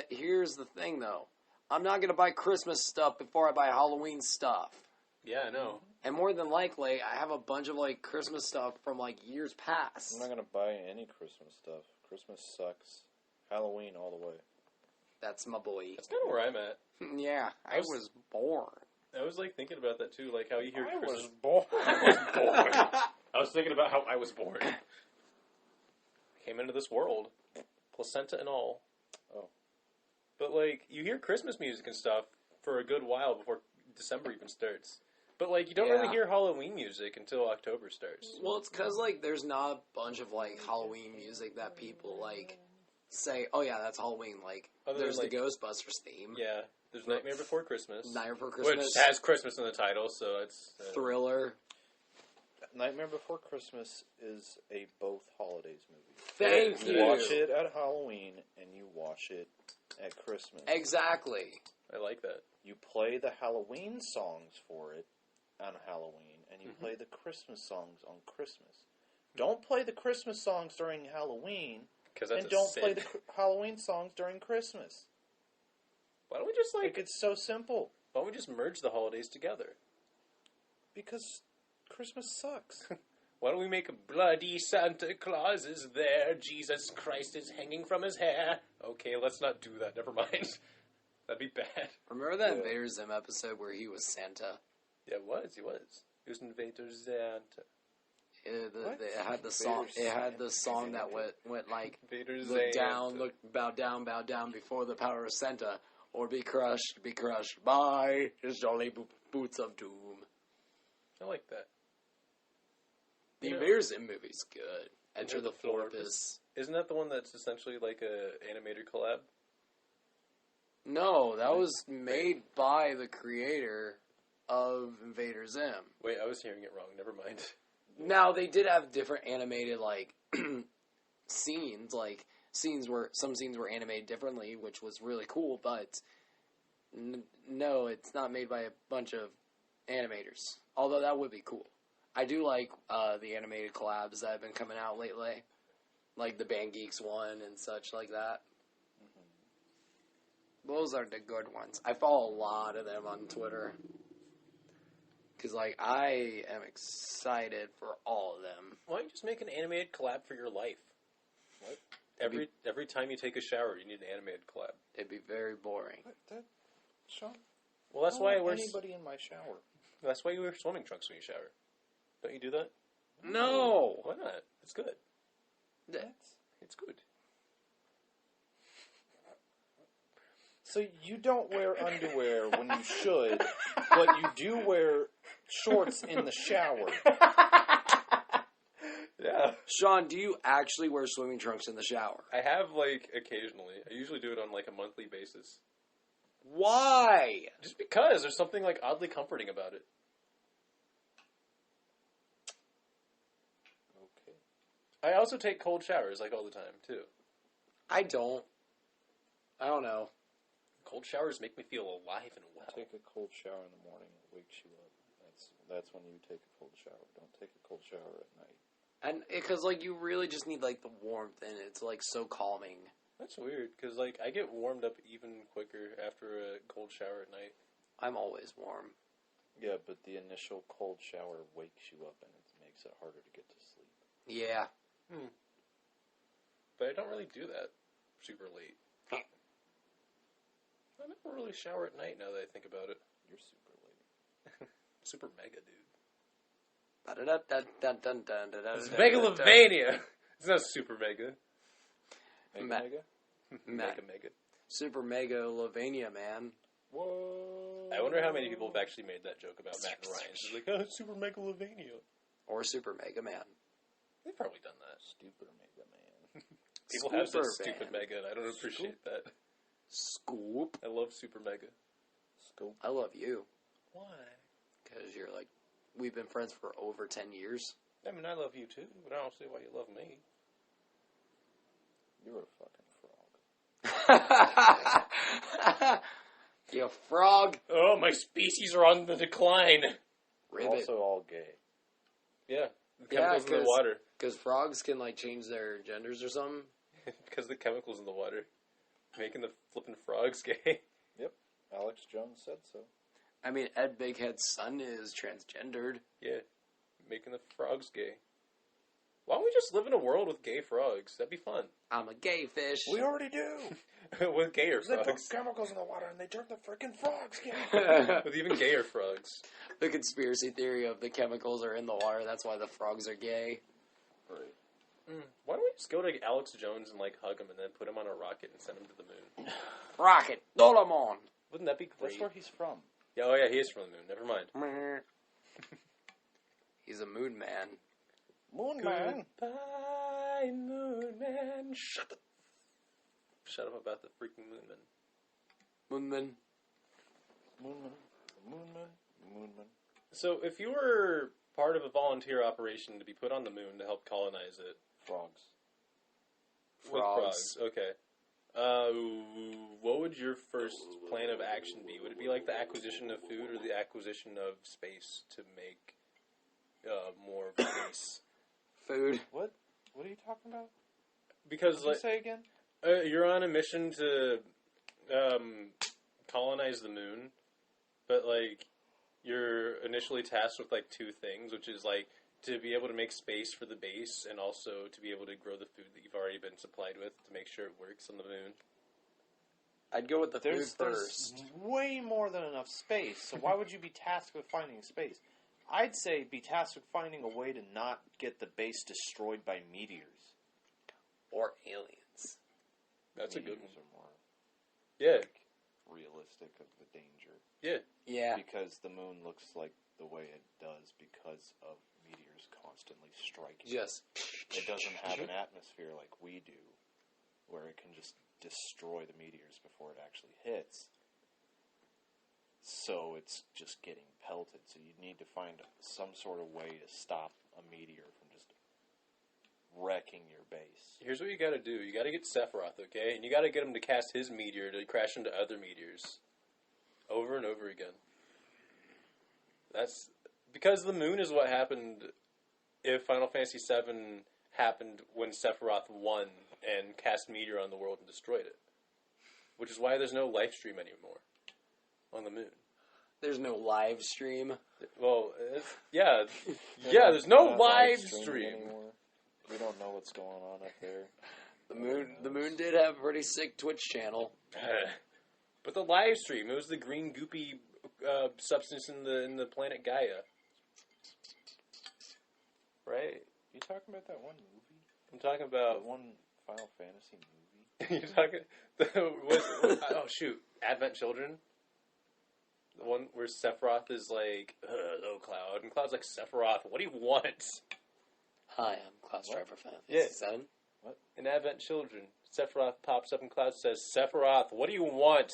here's the thing though. I'm not gonna buy Christmas stuff before I buy Halloween stuff. Yeah, I know. And more than likely, I have a bunch of like Christmas stuff from like years past. I'm not gonna buy any Christmas stuff. Christmas sucks. Halloween all the way. That's my boy. That's kind of where I'm at. Yeah, I was born. I was like thinking about that too, like how you hear I Christmas. was born. I was thinking about how I was born. Came into this world, placenta and all. Oh. But like you hear Christmas music and stuff for a good while before December even starts. But like you don't really Yeah. hear Halloween music until October starts. Well, it's because like there's not a bunch of like Halloween music that people like say, "Oh yeah, that's Halloween." Like Other than, there's like- the Ghostbusters theme, Yeah, there's Nightmare Before Christmas, Nightmare Before Christmas, which has Christmas in the title, so it's Thriller. Nightmare Before Christmas is a both holidays movie. Thank You you. watch it at Halloween and you watch it at Christmas. Exactly. I like that. You play the Halloween songs for it on Halloween, and you play the Christmas songs on Christmas. Don't play the Christmas songs during Halloween, Because that's and a don't sin. play the Halloween songs during Christmas. Why don't we just Like, it's so simple. why don't we just merge the holidays together? Because Christmas sucks. Why don't we make a bloody Santa Claus is there? Jesus Christ is hanging from his hair. Okay, let's not do that. Never mind. That'd be bad. Remember that Yeah. Invader Zim episode where he was Santa? Yeah, it was. He was. He was Invader Santa. What? It had the song. Invader It had the Santa. song that went like Invader look down, Santa. bow down before the power of Santa, or be crushed by his jolly boots of doom. I like that. The Yeah. Invader Zim movie's good. Enter Enter the the Florpus. Isn't that the one that's essentially like a animator collab? No, that was made by the creator of Invader Zim. Wait, I was hearing it wrong. Never mind. Now they did have different animated like scenes, like scenes where some scenes were animated differently, which was really cool. But no, it's not made by a bunch of animators. Although that would be cool. I do like the animated collabs that have been coming out lately, like the Band Geeks one and such like that. Those are the good ones. I follow a lot of them on Twitter. Because, like, I am excited for all of them. Why don't you just make an animated collab for your life? What? Every time you take a shower, you need an animated collab. It'd be very boring. Sean, Well, that's I don't why I want wear. anybody in my shower. That's why you wear swimming trunks when you shower. Don't you do that? No! Why not? It's good. What? It's good. So you don't wear underwear when you should, but you do wear shorts in the shower. Yeah. Sean, do you actually wear swimming trunks in the shower? I have, like, occasionally. I usually do it on, like, a monthly basis. Why? Just because there's something, like, oddly comforting about it. Okay. I also take cold showers, like, all the time, too. I don't know. Cold showers make me feel alive and well. Take a cold shower in the morning; it wakes you up. That's when you take a cold shower. Don't take a cold shower at night. And because, like, you really just need, like, the warmth in it. It's, like, so calming. That's weird, because, like, I get warmed up even quicker after a cold shower at night. I'm always warm. Yeah, but the initial cold shower wakes you up and it makes it harder to get to sleep. Yeah. But I don't really do that super late. I never really shower at night now that I think about it. You're super late. Super mega, dude. It's It's Megalovania! It's not super mega. Mega? Mega. Super Mega Lovania, man. Whoa. I wonder how many people have actually made that joke about Matt and Ryan. It's like, oh, it's super Megalovania. Or Super Mega Man. They've probably done that. Stupid Mega Man. People have said Super stupid Man. Mega, and I don't appreciate that. Scoop. I love Super Mega. Scope. I love you. Why? Because you're like, we've been friends for over 10 years. I mean, I love you too, but I don't see why you love me. You're a fucking frog. You frog. Oh, my species are on the decline. We're Ribbit. also all gay. Yeah, the Yeah, chemicals in the water. Because frogs can, like, change their genders or something. Because the chemicals in the water. Making the flippin' frogs gay. Yep. Alex Jones said so. I mean, Ed Bighead's son is transgendered. Yeah, making the frogs gay. Why don't we just live in a world with gay frogs? That'd be fun. I'm a gay fish. We already do. With gayer They put frogs. chemicals in the water and they turn the freaking frogs gay. With even gayer frogs. The conspiracy theory of the chemicals are in the water, that's why the frogs are gay. Right. Why don't we just go to Alex Jones and like hug him and then put him on a rocket and send him to the moon? Rocket, Dolemon. Wouldn't that be great? That's where he's from. Yeah, oh yeah, he is from the moon. Never mind. He's a moon man. Moon Man. Goodbye, moon man. Shut up about the freaking moon man. Moonman. Moonman. Moonman. Moonman. So, if you were part of a volunteer operation to be put on the moon to help colonize it, Frogs. with frogs, okay. What would your first plan of action be? Would it be like the acquisition of food or the acquisition of space to make more space? Food. What? What are you talking about? Because What did you say again? you're on a mission to colonize the moon, but like you're initially tasked with like two things, which is like to be able to make space for the base and also to be able to grow the food that you've already been supplied with to make sure it works on the moon. I'd go with the There's food first. way more than enough space, so why would you be tasked with finding space? I'd say be tasked with finding a way to not get the base destroyed by meteors. Or aliens. That's a good one. Meteors are more Yeah, realistic of the danger. yeah. Yeah. Because the moon looks like the way it does because of meteors constantly striking. Just. It doesn't have an atmosphere like we do, where it can just destroy the meteors before it actually hits. So it's just getting pelted. So you need to find some sort of way to stop a meteor from just wrecking your base. Here's what you gotta do. You gotta get Sephiroth, okay? And you gotta get him to cast his meteor to crash into other meteors. Over and over again. That's... Because the moon is what happened if Final Fantasy VII happened when Sephiroth won and cast meteor on the world and destroyed it. Which is why there's no live stream anymore on the moon. There's no live stream. Well, yeah. Yeah, there's no Not live streaming stream. anymore. We don't know what's going on up there. The moon did have a pretty sick Twitch channel. But the live stream, it was the green goopy substance in the planet Gaia. Right? You talking about that one movie? I'm talking That about... one Final Fantasy movie? You're talking... oh, shoot. Advent Children? The one where Sephiroth is like, hello, Cloud. And Cloud's like, Sephiroth, what do you want? Hi, I'm Klaus Driver Fan. Yeah. 7. In Advent Children, Sephiroth pops up and Cloud says, Sephiroth, what do you want?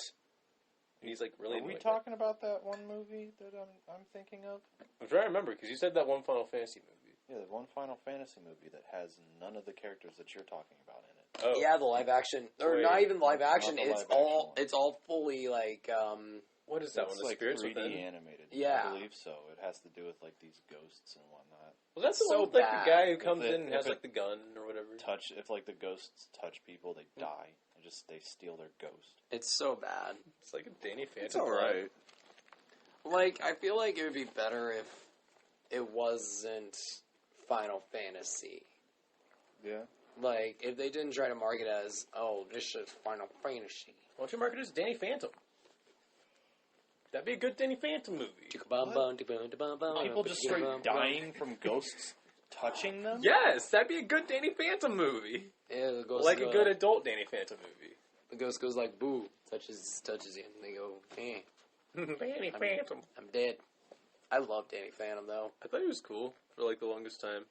And he's like, really Are we annoyed. talking about that one movie that I'm thinking of? I'm trying to remember, because you said that one Final Fantasy movie. Yeah, the one Final Fantasy movie that has none of the characters that you're talking about in it. Oh. Yeah, the live action, or Wait. not even live action. Not the It's live all action one. it's all fully like What is that It's one? The like Spirits 3D Within? animated. Yeah. I believe so. It has to do with like these ghosts and whatnot. Well, that's the So one with like bad. the guy who If comes it- in and if has it- like the gun or whatever. If like the ghosts touch people, they die. They steal their ghost. it's so bad. It's like a Danny Phantom. It's alright. Like I feel like it would be better if it wasn't Final Fantasy. Yeah. Like if they didn't try to market it as this is Final Fantasy. Why don't you market it as Danny Phantom? That'd be a good Danny Phantom movie. People just straight dying from ghosts touching them? Yes, that'd be a good Danny Phantom movie. Yeah, the ghost Like a good adult Danny Phantom movie. The ghost goes like boo, touches you, and they go, Danny Phantom. I'm dead. I love Danny Phantom though. I thought he was cool for like the longest time.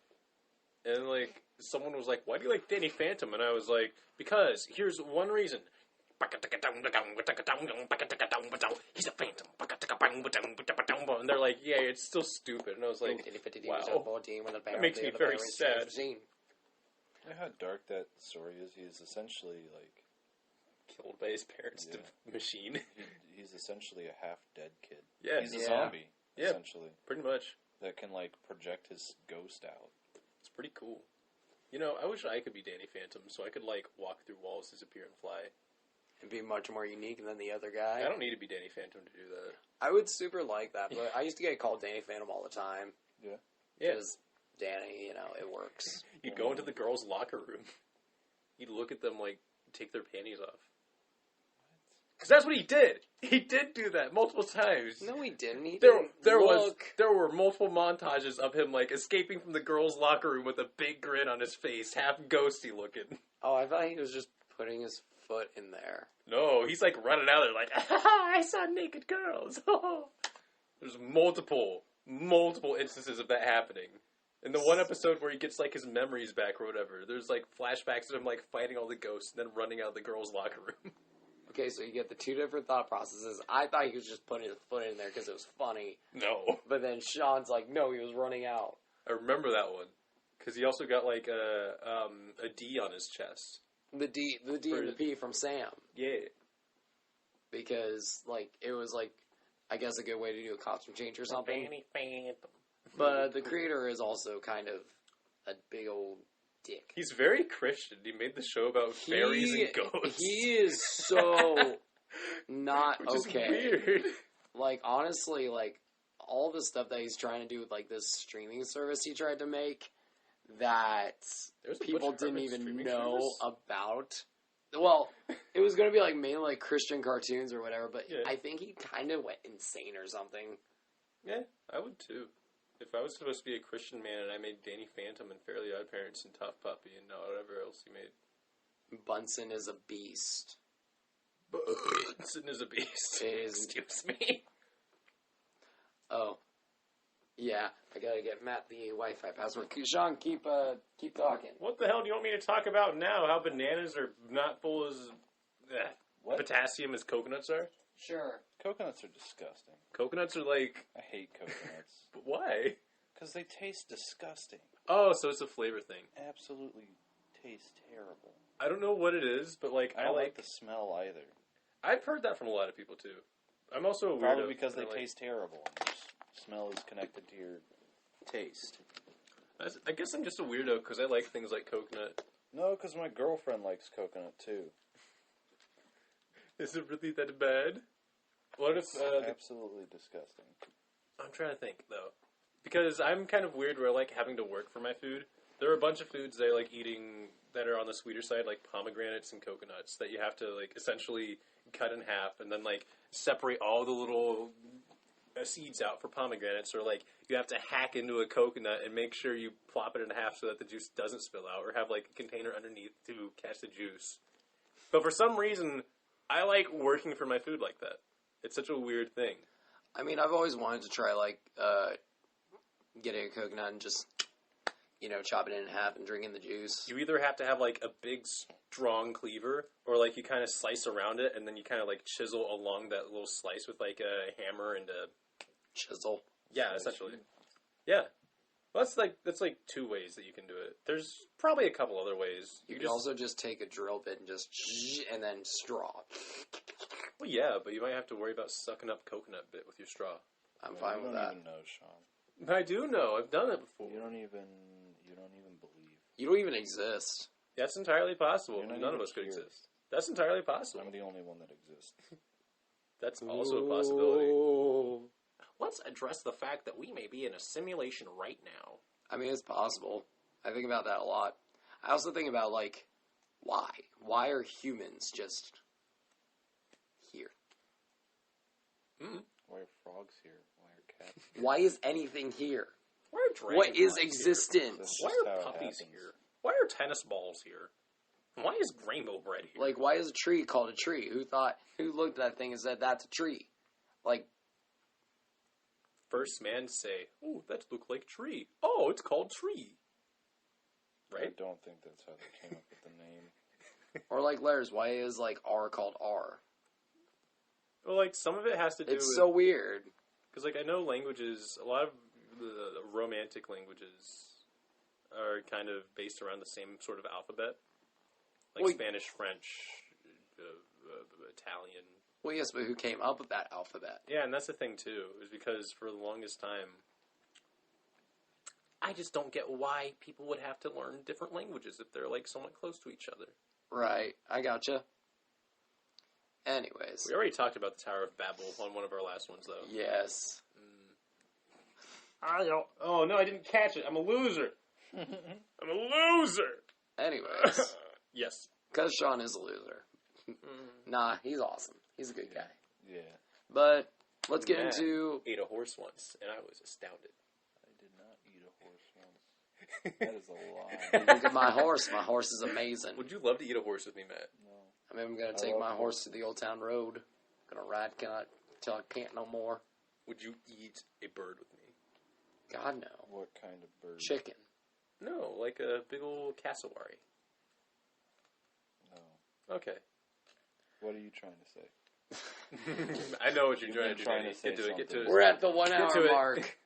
and like someone was like, "Why do you like Danny Phantom?" And I was like, "Because here's one reason. He's a phantom." And they're like, "Yeah, it's still stupid." And I was like, "Wow, that makes me very sad." You know how dark that story is? He is essentially like Killed by his parents' machine. He's essentially a half-dead kid. Yeah. He's a zombie, essentially. Pretty much. That can, like, project his ghost out. It's pretty cool. You know, I wish I could be Danny Phantom so I could, like, walk through walls, disappear, and fly. And be much more unique than the other guy. I don't need to be Danny Phantom to do that. I would super like that, but I used to get called Danny Phantom all the time. Yeah. Because Danny, you know, it works. You'd go into the girls' locker room. You'd look at them, like, take their panties off. Because that's what he did. He did do that multiple times. No, he didn't. He There didn't were multiple montages of him like escaping from the girls' locker room with a big grin on his face, half ghosty looking. Oh, I thought he was just putting his foot in there. No, he's like running out there like, I saw naked girls. There's multiple instances of that happening. In the one episode where he gets like his memories back or whatever, there's like flashbacks of him like fighting all the ghosts and then running out of the girls' locker room. Okay, so you get the two different thought processes. I thought he was just putting his foot in there because it was funny. No. But then Sean's like, no, he was running out. I remember that one. Because he also got like a D on his chest. The D and the P from Sam. Yeah. Because, like, it was like, I guess a good way to do a costume change or something. Danny Phantom. But the creator is also kind of a big old dick. He's very Christian. He made the show about fairies and ghosts. He is so not Which is okay. weird. Like, honestly, like, all the stuff that he's trying to do with, like, this streaming service he tried to make that people didn't even know about. Well, it was going to be, like, mainly, like, Christian cartoons or whatever, but I think he kind of went insane or something. Yeah, I would, too. If I was supposed to be a Christian man and I made Danny Phantom and Fairly Odd Parents and Tough Puppy and whatever else he made. Bunsen is a beast. Bunsen is a beast. Excuse me. Oh. Yeah, I gotta get Matt the Wi-Fi password. Sean, keep talking. What the hell do you want me to talk about now? How bananas are not full as potassium as coconuts are? Sure. Coconuts are disgusting. Coconuts are like... I hate coconuts. But why? Because they taste disgusting. Oh, so it's a flavor thing. Absolutely taste terrible. I don't know what it is, but like I don't like the smell either. I've heard that from a lot of people too. I'm also a weirdo. Probably because they taste terrible. Smell is connected to your taste. I guess I'm just a weirdo because I like things like coconut. No, because my girlfriend likes coconut too. Is it really that bad? What if absolutely disgusting? I'm trying to think though, because I'm kind of weird where I like having to work for my food. There are a bunch of foods that I like eating that are on the sweeter side, like pomegranates and coconuts, that you have to like essentially cut in half and then like separate all the little seeds out for pomegranates, or like you have to hack into a coconut and make sure you plop it in half so that the juice doesn't spill out, or have like a container underneath to catch the juice. But for some reason, I like working for my food like that. It's such a weird thing. I mean, I've always wanted to try, like, getting a coconut and just, you know, chopping it in half and drinking the juice. You either have to have, like, a big, strong cleaver, or, like, you kind of slice around it, and then you kind of, like, chisel along that little slice with, like, a hammer and a... Chisel? Yeah, essentially. Yeah. Well, that's like two ways that you can do it. There's probably a couple other ways. You could also just take a drill bit and just... and then straw. Well, yeah, but you might have to worry about sucking up coconut bit with your straw. I'm fine with that. You don't even know, Sean. I do know. I've done it before. You don't even believe. You don't even exist. That's entirely possible. None of us could exist. That's entirely possible. I'm the only one that exists. That's also a possibility. Let's address the fact that we may be in a simulation right now. I mean, it's possible. I think about that a lot. I also think about, like, why? Why are humans just here? Why are frogs here? Why are cats here? Why is anything here? Why are dragonflies What is here? existence? Why are puppies here? Why are tennis balls here? Why is rainbow bread here? Like, why is a tree called a tree? Who looked at that thing and said, that's a tree? Like, first man say, oh, that look like tree. Oh, it's called tree. right? I don't think that's how they came up with the name. Or like letters. Why is like R called R? Well, like some of it has to do It's with so weird. because like I know languages, a lot of the romantic languages are kind of based around the same sort of alphabet, like Well, Spanish, French, Italian. Well, yes, but who came up with that alphabet? Yeah, and that's the thing too, is because for the longest time, I just don't get why people would have to learn different languages if they're like somewhat close to each other. Right. I gotcha. Anyways. We already talked about the Tower of Babel on one of our last ones, though. Yes. I don't. Oh no, I didn't catch it. I'm a loser. I'm a loser. Anyways. Yes. Because Sean is a loser. Nah, he's awesome. He's a good guy. Yeah. But let's get Matt into... ate a horse once, and I was astounded. I did not eat a horse once. That is a lie. Look at my horse. My horse is amazing. Would you love to eat a horse with me, Matt? No. I mean, I'm going to take my horse to the Old Town Road. Going to ride till I can't no more. Would you eat a bird with me? God, no. What kind of bird? Chicken. No, like a big old cassowary. No. Okay. What are you trying to say? I know what you're You've trying been to do. trying to Get say to it. Get to something. it. We're at the 1 Get hour to it. mark.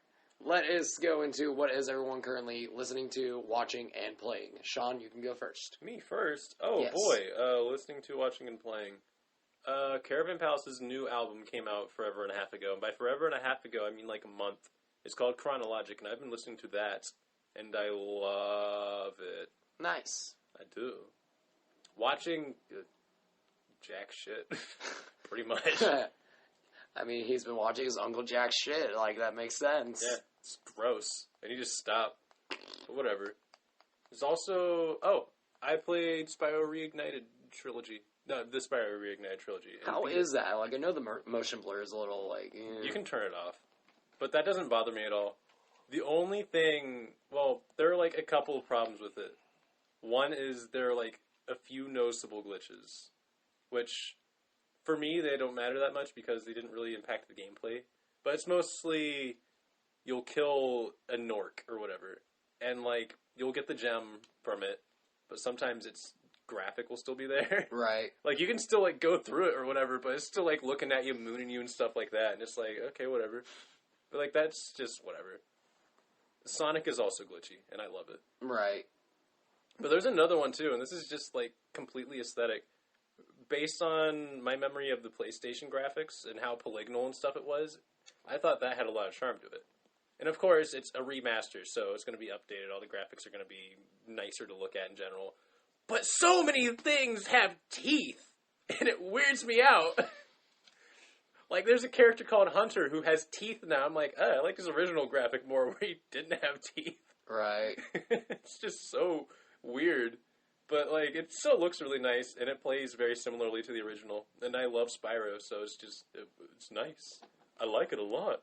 Let us go into what is everyone currently listening to, watching, and playing. Sean, you can go first. Me first. Oh Yes. boy, listening to, watching, and playing. Caravan Palace's new album came out forever and a half ago. And by forever and a half ago, I mean like a month. It's called Chronologic, and I've been listening to that, and I love it. Nice. I do. Watching jack shit, pretty much. I mean, he's been watching his Uncle Jack shit. Like, that makes sense. Yeah, it's gross. I need to stop. But whatever. There's also... Oh, I played Spyro Reignited Trilogy. No, the Spyro Reignited Trilogy. And How is that? Like, I know the motion blur is a little, like... You can turn it off. But that doesn't bother me at all. The only thing... Well, there are, like, a couple of problems with it. One is there are, like, a few noticeable glitches. Which, for me, they don't matter that much because they didn't really impact the gameplay. But it's mostly... You'll kill a Nork or whatever. And, like, you'll get the gem from it. But sometimes its graphic will still be there. Right. Like, you can still, like, go through it or whatever, but it's still, like, looking at you, mooning you and stuff like that. And it's like, okay, whatever. But, like, that's just whatever. Sonic is also glitchy, and I love it. Right. But there's another one, too, and this is just, like, completely aesthetic. Based on my memory of the PlayStation graphics and how polygonal and stuff it was, I thought that had a lot of charm to it. And, of course, it's a remaster, so it's going to be updated. All the graphics are going to be nicer to look at in general. But so many things have teeth, and it weirds me out. Like, there's a character called Hunter who has teeth now. I'm like, I like his original graphic more where he didn't have teeth. Right. It's just so weird. But, like, it still looks really nice, and it plays very similarly to the original. And I love Spyro, so it's just, it's nice. I like it a lot.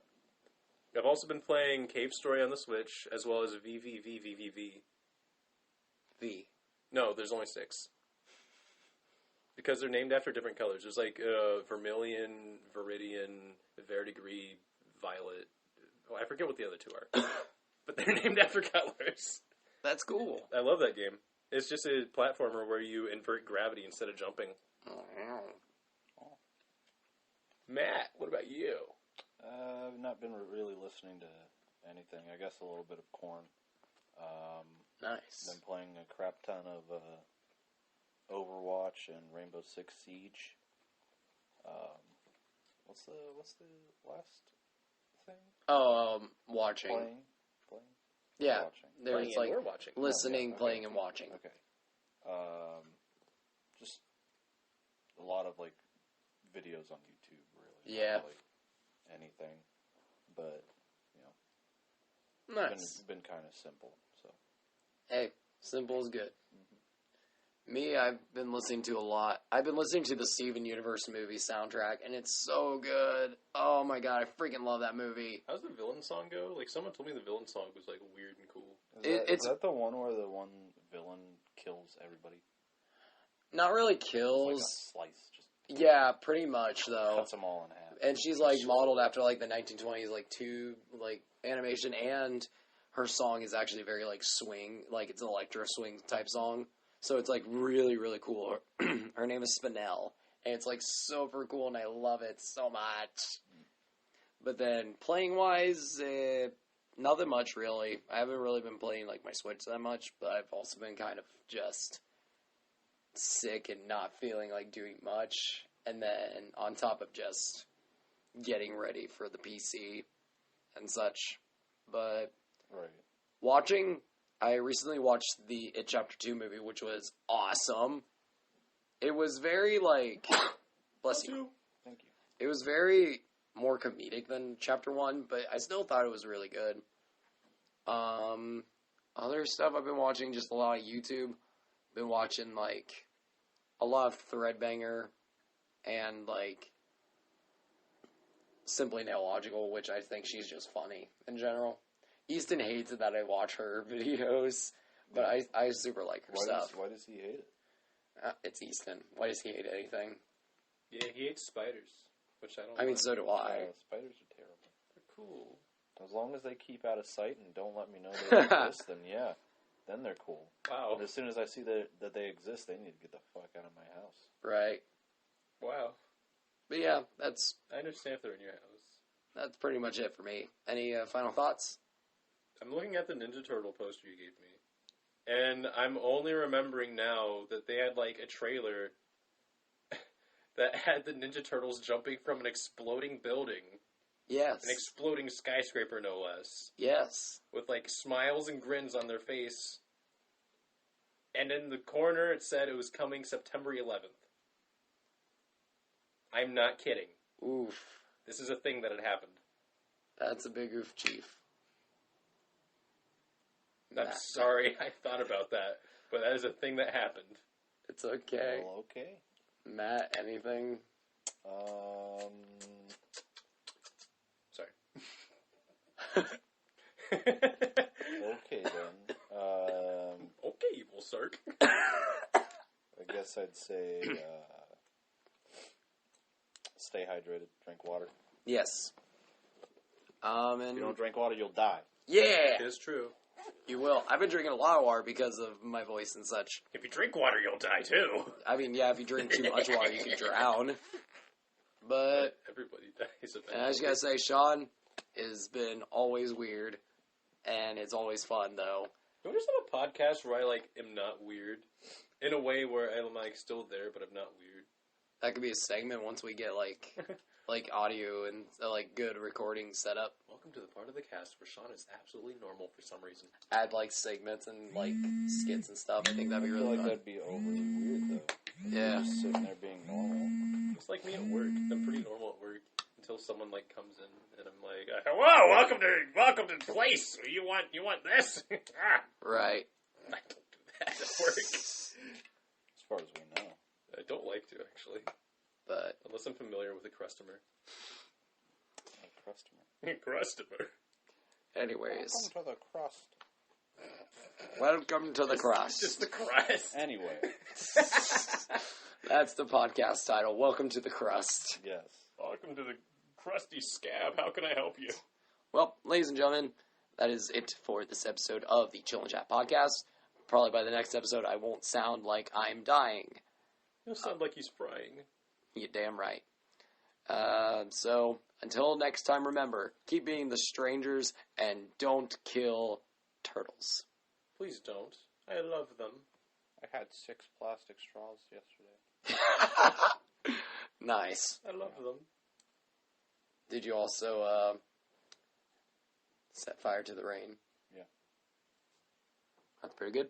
I've also been playing Cave Story on the Switch, as well as VVVVVV. V. No, there's only 6. Because they're named after different colors. There's like Vermilion, Viridian, Verdigris, Violet. Oh, I forget what the other 2 are. But they're named after colors. That's cool. I love that game. It's just a platformer where you invert gravity instead of jumping. Matt, what about you? I've not been really listening to anything. I guess a little bit of Korn. Nice. Been playing a crap ton of Overwatch and Rainbow Six Siege. What's the last thing? Oh, watching. Playing. Yeah. Watching. There's Playing like and or watching. listening, okay. playing, and watching. Okay. Just a lot of like videos on YouTube, really. Yeah. Not really anything, but you know, Nice. been kind of simple. So. Hey, simple is good. Me, I've been listening to a lot. I've been listening to the Steven Universe movie soundtrack, and it's so good. Oh my god, I freaking love that movie. How's the villain song go? Like, someone told me the villain song was, like, weird and cool. Is that the one where the one villain kills everybody? Not really It's kills. like a slice, just Yeah, pretty much, though. cuts them all in half. And she's, like, modeled after, like, the 1920s, like, tube, like, animation, and her song is actually very, like, swing, like, it's an electro swing type song. So it's, like, really, really cool. Her name is Spinell, and it's, like, super cool, and I love it so much. But then, playing-wise, nothing much, really. I haven't really been playing, like, my Switch that much, but I've also been kind of just sick and not feeling like doing much. And then, on top of just getting ready for the PC and such. But, Right. watching, I recently watched the It Chapter 2 movie, which was awesome. It was very, like, bless you. Thank you. It was very more comedic than Chapter 1, but I still thought it was really good. Other stuff I've been watching, just a lot of YouTube. Been watching, like, a lot of Threadbanger and, like, Simply Nailogical, which I think she's just funny in general. Easton hates it that I watch her videos, but I super like her stuff. Why does he hate it? It's Easton. Why does he hate anything? Yeah, he hates spiders, which I don't. I mean, like. so do I. Spiders are terrible. They're cool. As long as they keep out of sight and don't let me know they exist, then yeah, then they're cool. Wow. But as soon as I see that they exist, they need to get the fuck out of my house. Right. Wow. But yeah, that's I understand if they're in your house. pretty much it for me. Any final thoughts? I'm looking at the Ninja Turtle poster you gave me, and I'm only remembering now that they had, like, a trailer that had the Ninja Turtles jumping from an exploding building. Yes. An exploding skyscraper, no less. Yes. With, like, smiles and grins on their face. And in the corner, it said it was coming September 11th. I'm not kidding. Oof. This is a thing that had happened. That's a big oof, Chief. I'm sorry I thought about that, but that is a thing that happened. It's okay. Well, okay. Matt, anything? Sorry. Okay, Okay then. evil Sark. I guess I'd say stay hydrated, drink water. Yes. If And you don't drink water, you'll die. yeah, It is true. you will. I've been drinking a lot of water because of my voice and such. If you drink water, you'll die too. I mean, yeah, if you drink too much water, you can drown. But Everybody dies eventually. and I just gotta say, Sean has been always weird, and it's always fun though. Can we just have a podcast where I, like, am not weird? In a way where I'm, like, still there, but I'm not weird. That could be a segment once we get like audio and like good recording set up. Welcome to the part of the cast where Sean is absolutely normal for some reason. Add like segments and like skits and stuff. I think that'd be I feel really like fun. that'd be overly weird though. Yeah. Just sitting there being normal. It's like me at work. I'm pretty normal at work until someone, like, comes in and I'm like, "Hello, welcome to the place. You want this?" Right. I don't do that at work. As far as we know. I don't like to, actually, But unless I'm familiar with the customer. Customer. anyways, Welcome to the crust. welcome to the crust. Just the crust. Anyway. That's the podcast title. Welcome to the crust. Yes. Welcome to the crusty scab. How can I help you? Well, ladies and gentlemen, that is it for this episode of the Chill and Chat podcast. Probably by the next episode, I won't sound like I'm dying. You sound like he's frying. You're damn right. So, until next time, remember, keep being the strangers and don't kill turtles. Please don't. I love them. I had 6 plastic straws yesterday. Nice. I love them. Did you also set fire to the rain? Yeah. That's pretty good.